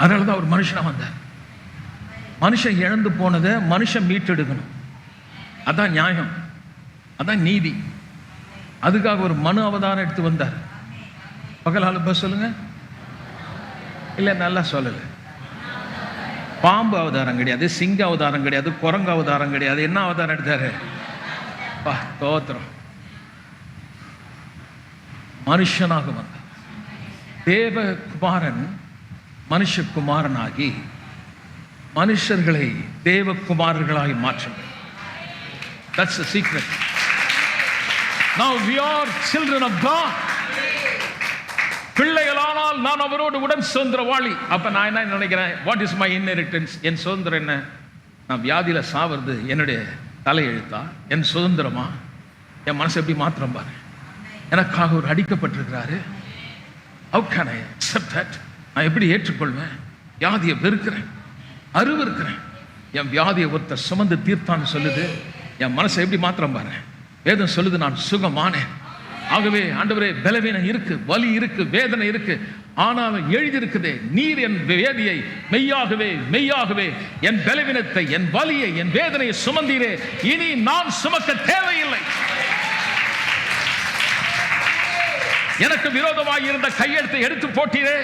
அதனால தான் ஒரு மனுஷனா வந்தார். மனுஷன் இழந்து போனதை மனுஷன் மீட்டெடுக்கணும். அதான் நியாயம், அதான் நீதி. அதுக்காக ஒரு மனு அவதாரம் எடுத்து வந்தார். பகலால சொல்லுங்க, இல்ல நல்லா சொல்லல. பாம்பு அவதாரம் கிடையாது, சிங்க அவதாரம் கிடையாது, குரங்கு அவதாரம் கிடையாது. என்ன அவதாரம் எடுத்தாரு? தோத்திரம். மனுஷனாக வந்தார். தேவகுமாரன் மனுஷகுமாரனாகி மனுஷர்களை தேவகுமாரர்களாய் மாற்றுங்கள். That's the secret. Now we are children of God. பிள்ளைகளானால் நான் அவரோடு உடன் சுதந்திரவாளி. அப்ப நான் என்ன நினைக்கிறேன்? What is my inheritance? என் சுதந்திரம் என்ன? நான் வியாதியில சாவது என்னுடைய தலையெழுத்தா? என் சுதந்திரமா? என் மனசு எப்படி மாத்திரம் பாரு. எனக்காக ஒரு அடிக்கப்பட்டிருக்கிறாரு. How can I accept that? நான் எப்படி ஏற்றுக்கொள்வேன்? வியாதியை வெறுக்கிறேன், அருவருக்கிறேன். என் வியாதியை ஒருத்தர் சுமந்து தீர்த்தான்னு சொல்லுது. என் மனசை எப்படி மாத்திரம் பாரு. வேதம் சொல்லுது நான் சுகமானேன். ஆகவே ஆண்டவரே, பலவீனம் இருக்கு, வலி இருக்கு, வேதனை இருக்கு, ஆனால் எழுதியிருக்குதே, நீர் என் வேதியை மெய்யாகவே மெய்யாகவே என் பலவீனத்தை, என் வலியை, என் வேதனையை சுமந்தீரே, இனி நான் சுமக்க தேவையில்லை. எனக்கு விரோதமாக இருந்த கையெழுத்தை எடுத்து போட்டீரே,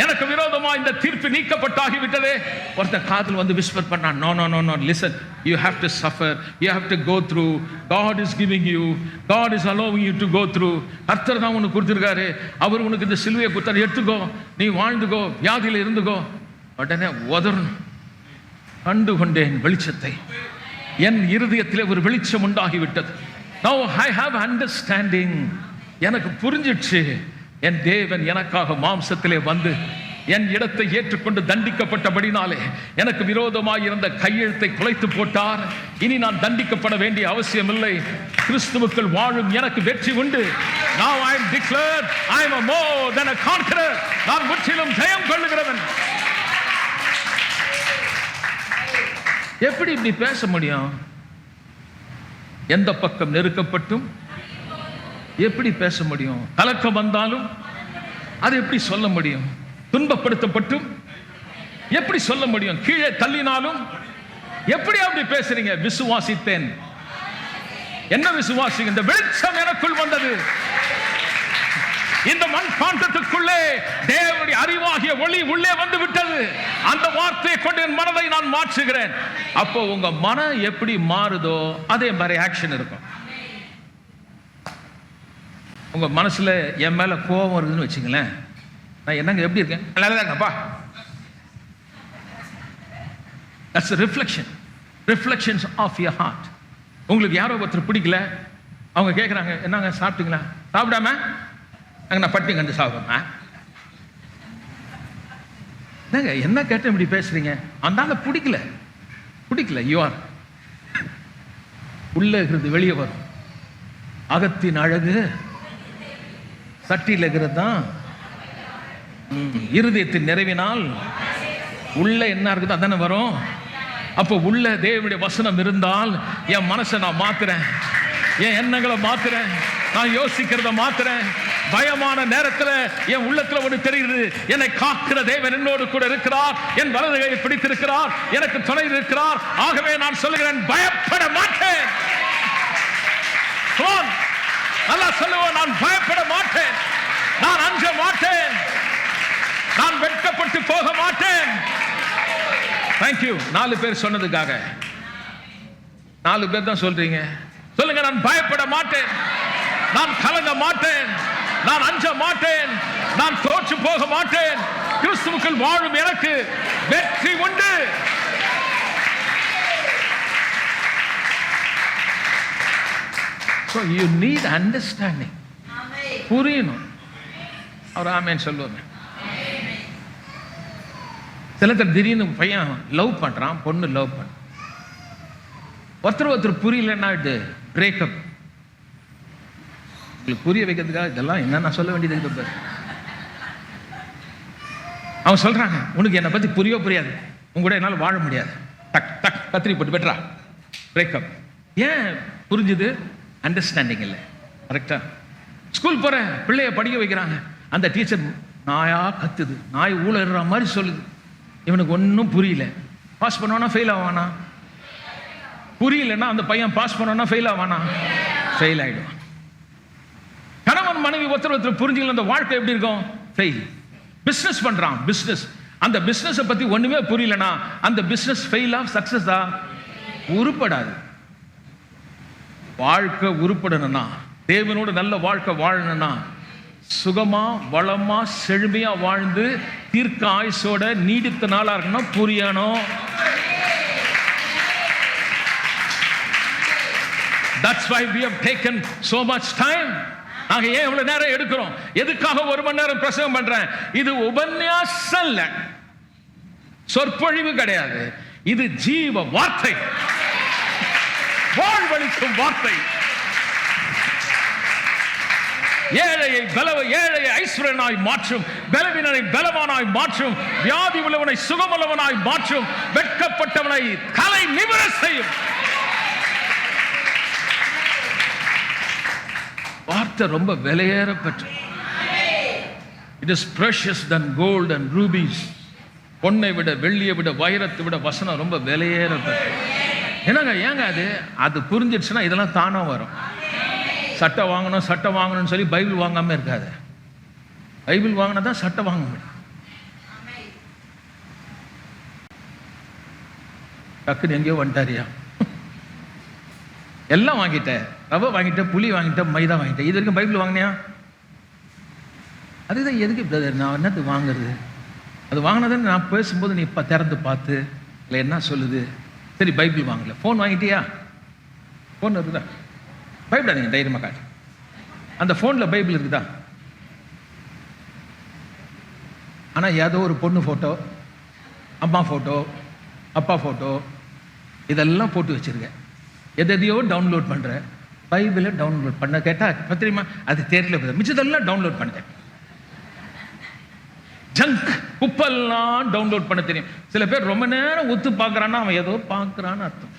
எனக்கு விரோதமாக இந்த தீர்ப்பு நீக்கப்பட்டாகிவிட்டதே. ஒருத்தர் காதில் வந்து விஸ்பர் பண்ணான், no no no no, listen, you have to suffer, you have to go through, God is giving you, God is allowing you to go through. கர்த்தர் தான் உனக்கு கொடுத்திருக்காரு, அவர் உனக்கு இந்த சிலுவையை கொடுத்தாரு, எடுத்துக்கோ, நீ வாழ்ந்துக்கோ, வியாதியில் இருந்துக்கோ. உடனே உதறணும். கண்டு கொண்டேன் வெளிச்சத்தை, என் இருதயத்திலே ஒரு வெளிச்சம் உண்டாகிவிட்டது. Now I have understanding. எனக்கு புரிஞ்சிடுச்சு, என் தேவன் எனக்காக மாம்சத்திலே வந்து என் இடத்தை ஏற்றுக்கொண்டு தண்டிக்கப்பட்டபடினாலே எனக்கு விரோதமாக இருந்த கையெழுத்தை குலைத்து போட்டார். இனி நான் தண்டிக்கப்பட வேண்டிய அவசியம் இல்லை. கிறிஸ்துவுக்குள் வாழும் எனக்கு வெற்றி உண்டு. Now I am declared I am a more than a conqueror. நான் முற்றிலும் ஜெயம் கொள்ளுகிறவன். எப்படி இப்படி பேச முடியும்? எந்த பக்கம் நெருக்கப்பட்டும் எப்படி பேச முடியும்? கலக்கம் வந்தாலும் அது எப்படி சொல்ல முடியும்? துன்பப்படுத்தப்பட்டும் எப்படி சொல்ல முடியும்? கீழே தள்ளினாலும் எப்படி அப்படி பேசுறீங்க? விசுவாசித்தேன். என்ன விசுவாசிங்க? இந்த வெளிச்சம் எனக்குள் வந்தது. இந்த மண் பாண்டத்துக்குள்ளே தேவனுடைய அறிவாகிய ஒளி உள்ளே வந்து விட்டது. அந்த வார்த்தையை கொண்டு என் மனதை நான் மாற்றுகிறேன். அப்போ உங்க மனம் எப்படி மாறுதோ அதே மாதிரி ஆக்ஷன் இருக்கும். உங்க மனசுல என் மேல கோபம் வருதுன்னு வச்சுங்களேன், நான் என்னங்க எப்படி இருக்கேன்? நல்லதாங்கப்பா. That's a reflection. Reflections of your heart. உங்களுக்கு யாரோ ஒருத்தர் பிடிக்கல, அவங்க கேட்குறாங்க, என்னங்க சாப்பிட்டீங்களா? சாப்பிடாம அங்கே நான் பட்டி கண்டு சாப்பிடுமா? என்னங்க என்ன கேட்ட இப்படி பேசுறீங்க? அந்த பிடிக்கல பிடிக்கல. யூஆர் உள்ள இருக்கிறது வெளியே வரும். அகத்தின் அழகு சட்டியில் இருக்கிறது தான். இருதயத்தின் நிறைவினால் உள்ள என்ன இருக்குதோ அதானே வரும். அப்போ உள்ள தேவனுடைய வசனம் இருந்தால் என் மனசை நான் மாத்துறேன், என் எண்ணங்களை மாத்துறேன், நான் யோசிக்கிறத மாத்துறேன். பயமான நேரத்தில் என் உள்ளத்துல ஒன்று தெரியுது, என்னை காக்கிற தேவன் என்னோடு கூட இருக்கிறார், என் வலது கையை பிடித்திருக்கிறார், எனக்கு துணை இருக்கிறார். ஆகவே நான் சொல்லுகிறேன், பயப்பட மாட்டேன். நல்லா சொல்லுவோம், நான் பயப்பட மாட்டேன், நான் அஞ்ச மாட்டேன், நான் வெட்கப்பட்டு போக மாட்டேன். தேங்க்யூ. 4 பேர் சொன்னதுக்காக. 4 பேர் தான் சொல்றீங்க. சொல்லுங்க, நான் பயப்பட மாட்டேன், நான் கலங்க மாட்டேன், நான் அஞ்ச மாட்டேன், நான் தோற்று போக மாட்டேன். கிறிஸ்துவுக்குள் வாழும் எனக்கு வெற்றி உண்டு. So you need understanding. புரியணும். அவர் ஆமென் சொல்லுவாங்க. சில பேர் திடீர்னு பையன் லவ் பண்றான், பொண்ணு லவ் பண்ண, ஒருத்தர் புரியலன்னா இது பிரேக்கப். உங்களுக்கு புரிய வைக்கிறதுக்காக இதெல்லாம் என்ன நான் சொல்ல வேண்டியது இருக்கு. அவன் சொல்றாங்க, உனக்கு என்னை பத்தி புரியாது, உங்க கூட என்னால் வாழ முடியாது, டக் டக் கத்திரி போட்டு பெற்றா பிரேக்கப். ஏன் புரிஞ்சுது? அண்டர்ஸ்டாண்டிங் இல்லை. கரெக்டா? ஸ்கூல் போற பிள்ளைய படிக்க வைக்கிறாங்க, அந்த டீச்சர் நாயா கத்துது, நாய் ஊழற மாதிரி சொல்லுது, இவனுக்கு ஒன்றும் புரியல. பாஸ் பண்ணுவானா ஃபெயில் ஆவானா? புரியலன்னா அந்த பையன் பாஸ் பண்ணுவானா ஃபெயில் ஆவானா? ஃபெயில் ஆயிடுவான். கணவன் மனைவி ஒருத்தர் புரிஞ்சுக்கல, அந்த வாழ்க்கை எப்படி இருக்கும்? ஃபெயில். பிசினஸ் பண்றான், பிசினஸ், அந்த பிசினஸ் பத்தி ஒண்ணுமே புரியலனா அந்த பிசினஸ் ஃபெயில் ஆஃப் சக்சஸா? உருப்படாது. வாழ்க்கை உருப்படணும்னா, தேவனோட நல்ல வாழ்க்கை வாழணும்னா, சுகமா வளமா செழுமையா வாழ்ந்து தீர்க்க ஆயுசோட நீடித்த நாளா இருக்கணும், புரியணும். That's why we have taken so much time. நாங்க ஏன் இவ்வளவு நேரம் எடுக்கிறோம்? எதுக்காக 1 மணி நேரம் பிரசங்கம் பண்றேன்? இது உபன்யாசம் இல்ல, சொற்பொழிவு கிடையாது, இது ஜீவ வார்த்தை, வாழ்வளிக்கும் வார்த்தை. ஏழையை ஐஸ்வரனாய் மாற்றும், பலவீனனை பலவானாய் மாற்றும், வியாதி உள்ளவனை சுகமுள்ளவனாய் மாற்றும், வெட்கப்பட்டவனை தலை நிமிர செய்யும். வார்த்தை ரொம்ப விலையேறப்பட்ட. It is precious than gold and rubies. பொன்னை விட, வெள்ளியை விட, வைரத்தை விட வசனம் ரொம்ப விலையேறப்பட்ட. என்னங்க ஏங்க அது புரிஞ்சிடுச்சுன்னா இதெல்லாம் தானா வரும். சட்டை வாங்கணும்னு சொல்லி பைபிள் வாங்காம இருக்காது. பைபிள் வாங்கினா தான் சட்டை வாங்க முடியும். டக்குன்னு எங்கேயோ வந்துட்டாரியா, எல்லாம் வாங்கிட்டேன், ரவை வாங்கிட்டேன், புளி வாங்கிட்டேன், மைதா வாங்கிட்டேன், இது வரைக்கும் பைபிள் வாங்கினியா? அதுதான் எதுக்கு பிரதர் நான் என்னது வாங்குறது? அது வாங்கினதுன்னு நான் பேசும்போது நீ இப்போ திறந்து பார்த்து இல்லை என்ன சொல்லுது? சரி பைபிள் வாங்கல. ஃபோன் வாங்கிட்டியா? ஃபோன் இருக்குதா? பைபிளா? நீங்கள் தைரியமாக காட்டு. அந்த ஃபோனில் பைபிள் இருக்குதா? ஆனால் ஏதோ ஒரு பொண்ணு ஃபோட்டோ, அம்மா ஃபோட்டோ, அப்பா ஃபோட்டோ இதெல்லாம் போட்டு வச்சுருக்கேன். எதையோ டவுன்லோட் பண்ணுறேன். பைபிளை டவுன்லோட் பண்ண கேட்டால் பத்திரிமா அது தெரியல, மிச்சதெல்லாம் டவுன்லோட் பண்ணிட்டேன். ஜங்க் குப்பெல்லாம் டவுன்லோட் பண்ண தெரியும். சில பேர் ரொம்ப நேரம் ஒத்து பார்க்குறான்னா அவன் ஏதோ பார்க்குறான்னு அர்த்தம்.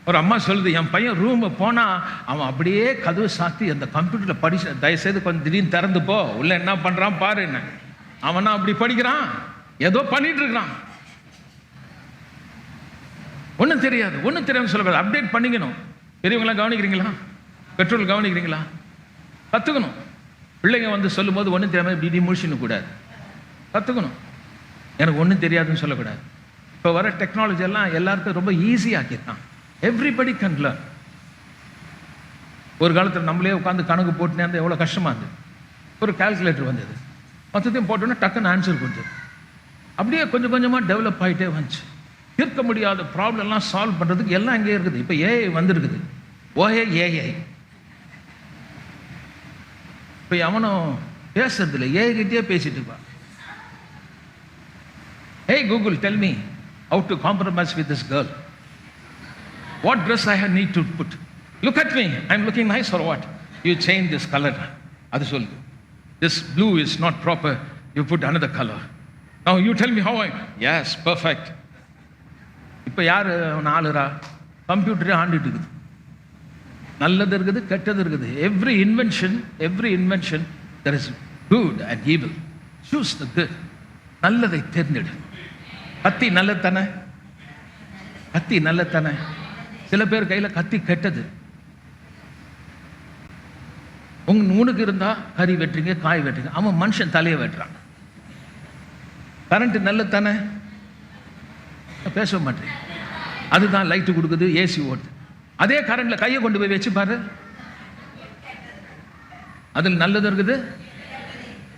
ஒரு அம்மா சொல்லுது, என் பையன் ரூம் போனா அவன் அப்படியே கதவு சாத்தி அந்த கம்ப்யூட்டரில் படிச்சு, தயவுசெய்து கொஞ்சம் திடீர்னு திறந்து போ, உள்ள என்ன பண்றான் பாரு. என்ன அவனா அப்படி படிக்கிறான், ஏதோ பண்ணிட்டு இருக்கிறான். ஒன்றும் தெரியாது, ஒன்றும் தெரியாமல் சொல்லக்கூடாது. அப்டேட் பண்ணிக்கணும். பெரியவங்களாம் கவனிக்கிறீங்களா? பெற்றோர்கள் கவனிக்கிறீங்களா? கற்றுக்கணும். பிள்ளைங்க வந்து சொல்லும் போது ஒன்றும் தெரியாமல் இப்படி முழிச்சுன்னு கூடாது, கற்றுக்கணும். எனக்கு ஒன்றும் தெரியாதுன்னு சொல்லக்கூடாது. இப்போ வர டெக்னாலஜி எல்லாம் எல்லாருக்கும் ரொம்ப ஈஸியாக்கிட்டான். Everybody can learn. ஒரு காலத்தில் நம்மளே உட்காந்து கணக்கு போட்டுனே இருந்தால் எவ்வளோ கஷ்டமாக இருந்தது. ஒரு கால்குலேட்டர் வந்தது, மொத்தத்தையும் போட்டோன்னா டக்குன்னு ஆன்சர் கொடுத்தது. அப்படியே கொஞ்சம் கொஞ்சமாக டெவலப் ஆகிட்டே வந்துச்சு. தீர்க்க முடியாத ப்ராப்ளம்லாம் சால்வ் பண்ணுறதுக்கு எல்லாம் இங்கே இருக்குது. இப்போ ஏஐ வந்துருக்குது. ஏஐ இப்போ எவனும் பேசுறது இல்லை, ஏஐ கிட்டே பேசிட்டு இருப்பான். Hey Google, tell me how to compromise with this girl. What dress I need to put? Look at me, I'm looking nice or what? You change this color. Adu sollu. This blue is not proper, you put another color. Now you tell me how I... Yes, perfect. இப்போ யார் நாலுரா? கம்ப்யூட்டரே ஆண்டுட்டு இருக்குது. நல்லது இருக்குது, கெட்டது இருக்குது. Every invention there is good and evil. Choose the good. நல்லதை தேர்ந்தெடு. கத்தி நல்லதானே? கத்தி நல்லதானே? சில பேர் கையில் கத்தி கெட்டது. உனக்கு இருந்தா கறி வெட்டுறீங்க, காய் வெட்டுறீங்க, அவன் மனுஷன் தலையை வெட்டுறான். கரண்ட் நல்லதானே? பேச மாட்டேன். அதுதான் லைட்டு கொடுக்குது, ஏசி ஓடுது. அதே கரண்ட்ல கையை கொண்டு போய் வச்சு பாரு, அதில் நல்லது இருக்குது.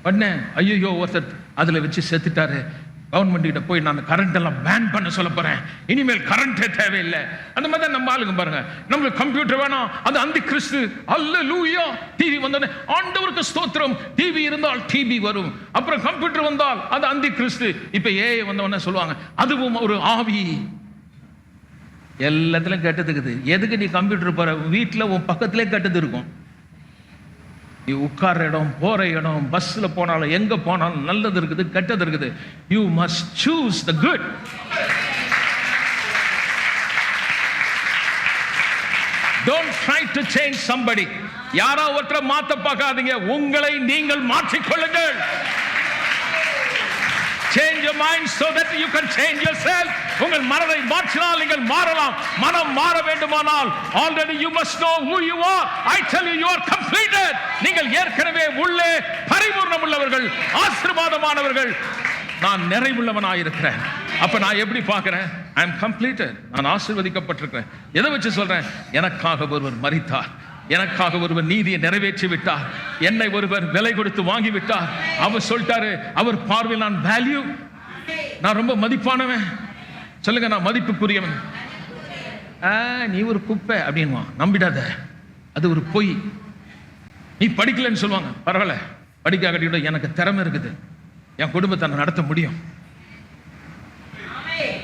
உடனே ஐயோ ஒருத்தர் அதில் வச்சு செத்துட்டாரு, கவர்மெண்ட் கிட்ட போய் நான் கரண்ட் எல்லாம் பேன் பண்ண சொல்ல போறேன், இனிமேல் கரண்டே தேவையில்லை. அந்த மாதிரி தான் நம்ம ஆளுங்க பாருங்க. நம்மளுக்கு கம்ப்யூட்டர் வேணாம், அது அந்தி கிறிஸ்து. அல்லேலூயா. டிவி வந்தோடனே ஆண்டவருக்கு ஸ்தோத்திரம். டிவி இருந்தால் டிவி வரும். அப்புறம் கம்ப்யூட்டர் வந்தால் அது அந்தி கிறிஸ்து. இப்ப ஏஐ வந்தவொடனே சொல்லுவாங்க அதுவும் ஒரு ஆவி. எல்லாத்துலயும் கெட்டதுக்குது. எதுக்கு நீ கம்ப்யூட்டர் போற? வீட்டில் உன் பக்கத்திலே கெட்டது இருக்கும். நீ உட்கார இடம், போற இடம், பஸ்ல போனாலும் எங்க போனாலும் நல்லது இருக்குது, கெட்டது இருக்குது. You must choose the good. Don't try to change somebody. யாரோ ஒருத்தரை மாத்த பார்க்காதீங்க, உங்களை நீங்கள் மாற்றிக்கொள்ளுங்கள். Change your mind so that you can change yourself. உங்கள் மனதை மாற்றினால் நீங்கள் மாறலாம். மனம் மாற வேண்டுமானால் already you must know who you are. I tell you, you are completed. நீங்கள் ஏற்கனவே உள்ளே பரிபூர்ணம் உள்ளவர்கள், ஆசீர்வாதமானவர்கள். நான் நிறைவுள்ளவனாக இருக்கிறேன். அப்ப நான் எப்படி பார்க்கிறேன்? I am completed. நான் ஆசீர்வதிக்கப்பட்டிருக்கிறேன். எதை வச்சு சொல்றேன்? எனக்காக ஒருவர் மரித்தார், எனக்காக ஒருவர் நீதியை நிறைவேற்றி விட்டார், என்னை ஒருவர் விலை கொடுத்து வாங்கி விட்டார். அவர் சொல்லிட்டாரு, அவர் பார்வையில் நான் வேல்யூ, நான் ரொம்ப மதிப்பானவன். சொல்லுங்க, நான் மதிப்புக்குரியவன். நீ ஒரு குப்பை அப்படின்வா, நம்பிடாத, அது ஒரு பொய். நீ படிக்கலன்னு சொல்லுவாங்க, பரவாயில்ல, படிக்காட்டியோட எனக்கு திறமை இருக்குது, என் குடும்பத்தை நான் நடத்த முடியும்.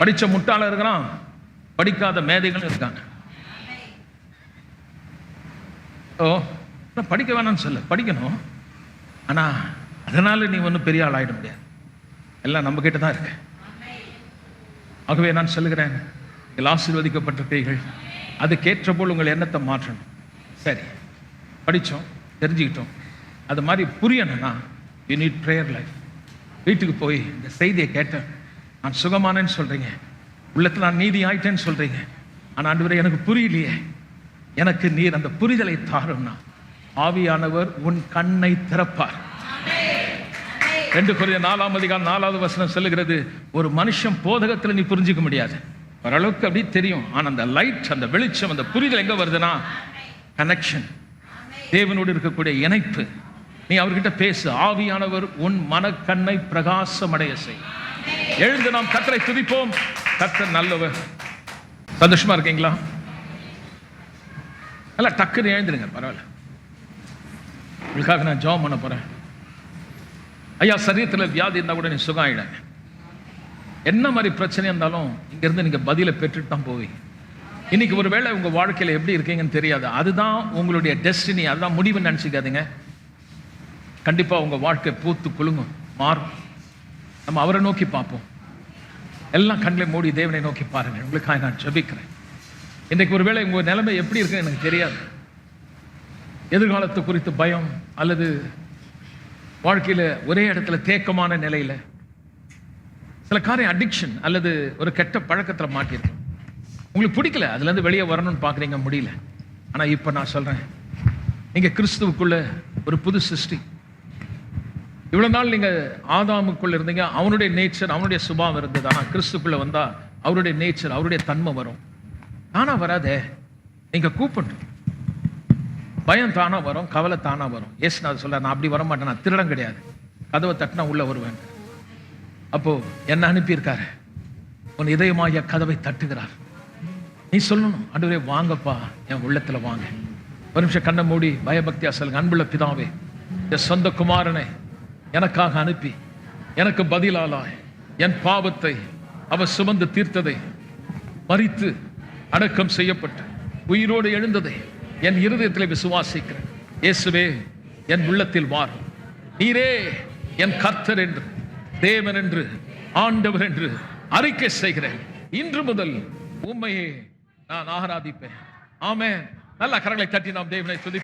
படிச்ச முட்டாள இருக்கிறான், படிக்காத மேதைகள் இருக்காங்க. படிக்க வேணாம்னு சொல்ல, படிக்கணும். ஆனா அதனால நீ ஒன்றும் பெரிய ஆள் ஆயிட முடியாது. எல்லாம் நம்ம கிட்ட தான் இருக்கு. ஆகவே நான் சொல்லுகிறேன், நீங்கள் ஆசீர்வதிக்கப்பட்டிருக்கீர்கள். அதுக்கேற்ற போல் உங்கள் எண்ணத்தை மாற்றணும். சரி, படித்தோம், தெரிஞ்சுக்கிட்டோம், அது மாதிரி புரியணும்னா யூ நீட் ப்ரேயர் லைஃப். வீட்டுக்கு போய் இந்த செய்தியை கேட்டேன், நான் சுகமானேன்னு சொல்றீங்க, உள்ளத்தில் நான் நீதி ஆயிட்டேன்னு சொல்றீங்க, ஆனால் ஆண்டவரே எனக்கு புரியலையே, எனக்கு நீர் அந்த புரிதலை தாரும்னா ஆவியானவர் உன் கண்ணை திறப்பார். 2 கொரிந்தியர் 4:4 சொல்லுகிறது, ஒரு மனுஷன் போதகத்தில் நீ புரிஞ்சிக்க முடியாது, ஓரளவுக்கு அப்படி தெரியும். ஆனால் அந்த லைட், அந்த வெளிச்சம், அந்த புரிதல் எங்க வருதுன்னா கனெக்ஷன், தேவனோடு இருக்கக்கூடிய இணைப்பு. நீ அவர்கிட்ட பேசு. ஆவியானவர் உன் மனக்கண்ணை பிரகாசமடைய செய். எழுந்து நாம் கர்த்தரை துதிப்போம். கர்த்தர் நல்லவர். சந்தோஷமா இருக்கீங்களா? அல்ல, டக்குன்னு எழுந்துருங்க, பரவாயில்ல. உங்களுக்காக நான் ஜெபம் பண்ண போறேன். ஐயா, சரீரத்தில் வியாதி இருந்தால் கூட நீ சுகம் ஆயிடுங்க. என்ன மாதிரி பிரச்சனை இருந்தாலும் இங்கிருந்து நீங்க பதிலை பெற்றுட்டு தான் போவீங்க. இன்னைக்கு ஒருவேளை உங்க வாழ்க்கையில எப்படி இருக்கீங்கன்னு தெரியாது, அதுதான் உங்களுடைய டெஸ்டினி, அதுதான் முடிவுன்னு நினைச்சுக்காதீங்க. கண்டிப்பா உங்க வாழ்க்கை பூத்து குலுங்கும், மாறும். நம்ம அவரை நோக்கி பார்ப்போம். எல்லாம் கண்களை மூடி தேவனை நோக்கி பாருங்க. உங்களுக்காக நான் ஜெபிக்கிறேன். இன்றைக்கு ஒருவேளை உங்க நிலைமை எப்படி இருக்குன்னு எனக்கு தெரியாது. எதிர்காலத்தை குறித்து பயம், அல்லது வாழ்க்கையில ஒரே இடத்துல தேக்கமான நிலையில, சில காரியம் அடிக்ஷன் அல்லது ஒரு கெட்ட பழக்கத்தில் மாட்டியிருக்கும். உங்களுக்கு பிடிக்கல, அதுல இருந்து வெளியே வரணும்னு பாக்குறீங்க, முடியல. ஆனா இப்ப நான் சொல்றேன், நீங்க கிறிஸ்துவுக்குள்ள ஒரு புது சிருஷ்டி. இவ்வளவு நாள் நீங்க ஆதாமுக்குள்ள இருந்தீங்க, அவனுடைய நேச்சர், அவனுடைய சுபாவம் இருந்தது. ஆனா கிறிஸ்துக்குள்ள வந்தா அவருடைய நேச்சர், அவருடைய தன்மை வரும். தானா வராதே, நீங்க கூப்பிடணும். பயம் தானா வரும், கவலை தானா வரும். நான் சொல்ல, நான் அப்படி வர மாட்டேன், நான் திருடம் கிடையாது, கதவை தட்டினா உள்ள வருவேன். அப்போ என்ன அனுப்பியிருக்காரு, உன் இதயமாகிய கதவை தட்டுகிறார். நீ சொல்லணும், ஆண்டவரே வாங்கப்பா, என் உள்ளத்துல வாங்க. ஒரு நிமிஷம் கண்ணை மூடி பயபக்தியா சொல்லுங்க, அன்புள்ள பிதாவே, என் சொந்த குமாரனை எனக்காக அனுப்பி எனக்கு பதிலாளாய் என் பாவத்தை அவர் சுமந்து தீர்த்ததை, மரித்து அடக்கம் செய்யப்பட்டு உயிரோடு எழுந்ததை என் இருதயத்தில் விசுவாசிக்கிறேன். இயேசுவே, என் உள்ளத்தில் வார். நீரே என் கர்த்தர் என்று, தேவன் என்று, ஆண்டவர் என்று அறிக்கை செய்கிறேன். இன்று முதல் உம்மையே நான் ஆராதிப்பேன். ஆமென். நல்ல கரங்களை தட்டி நாம் தேவனை துதி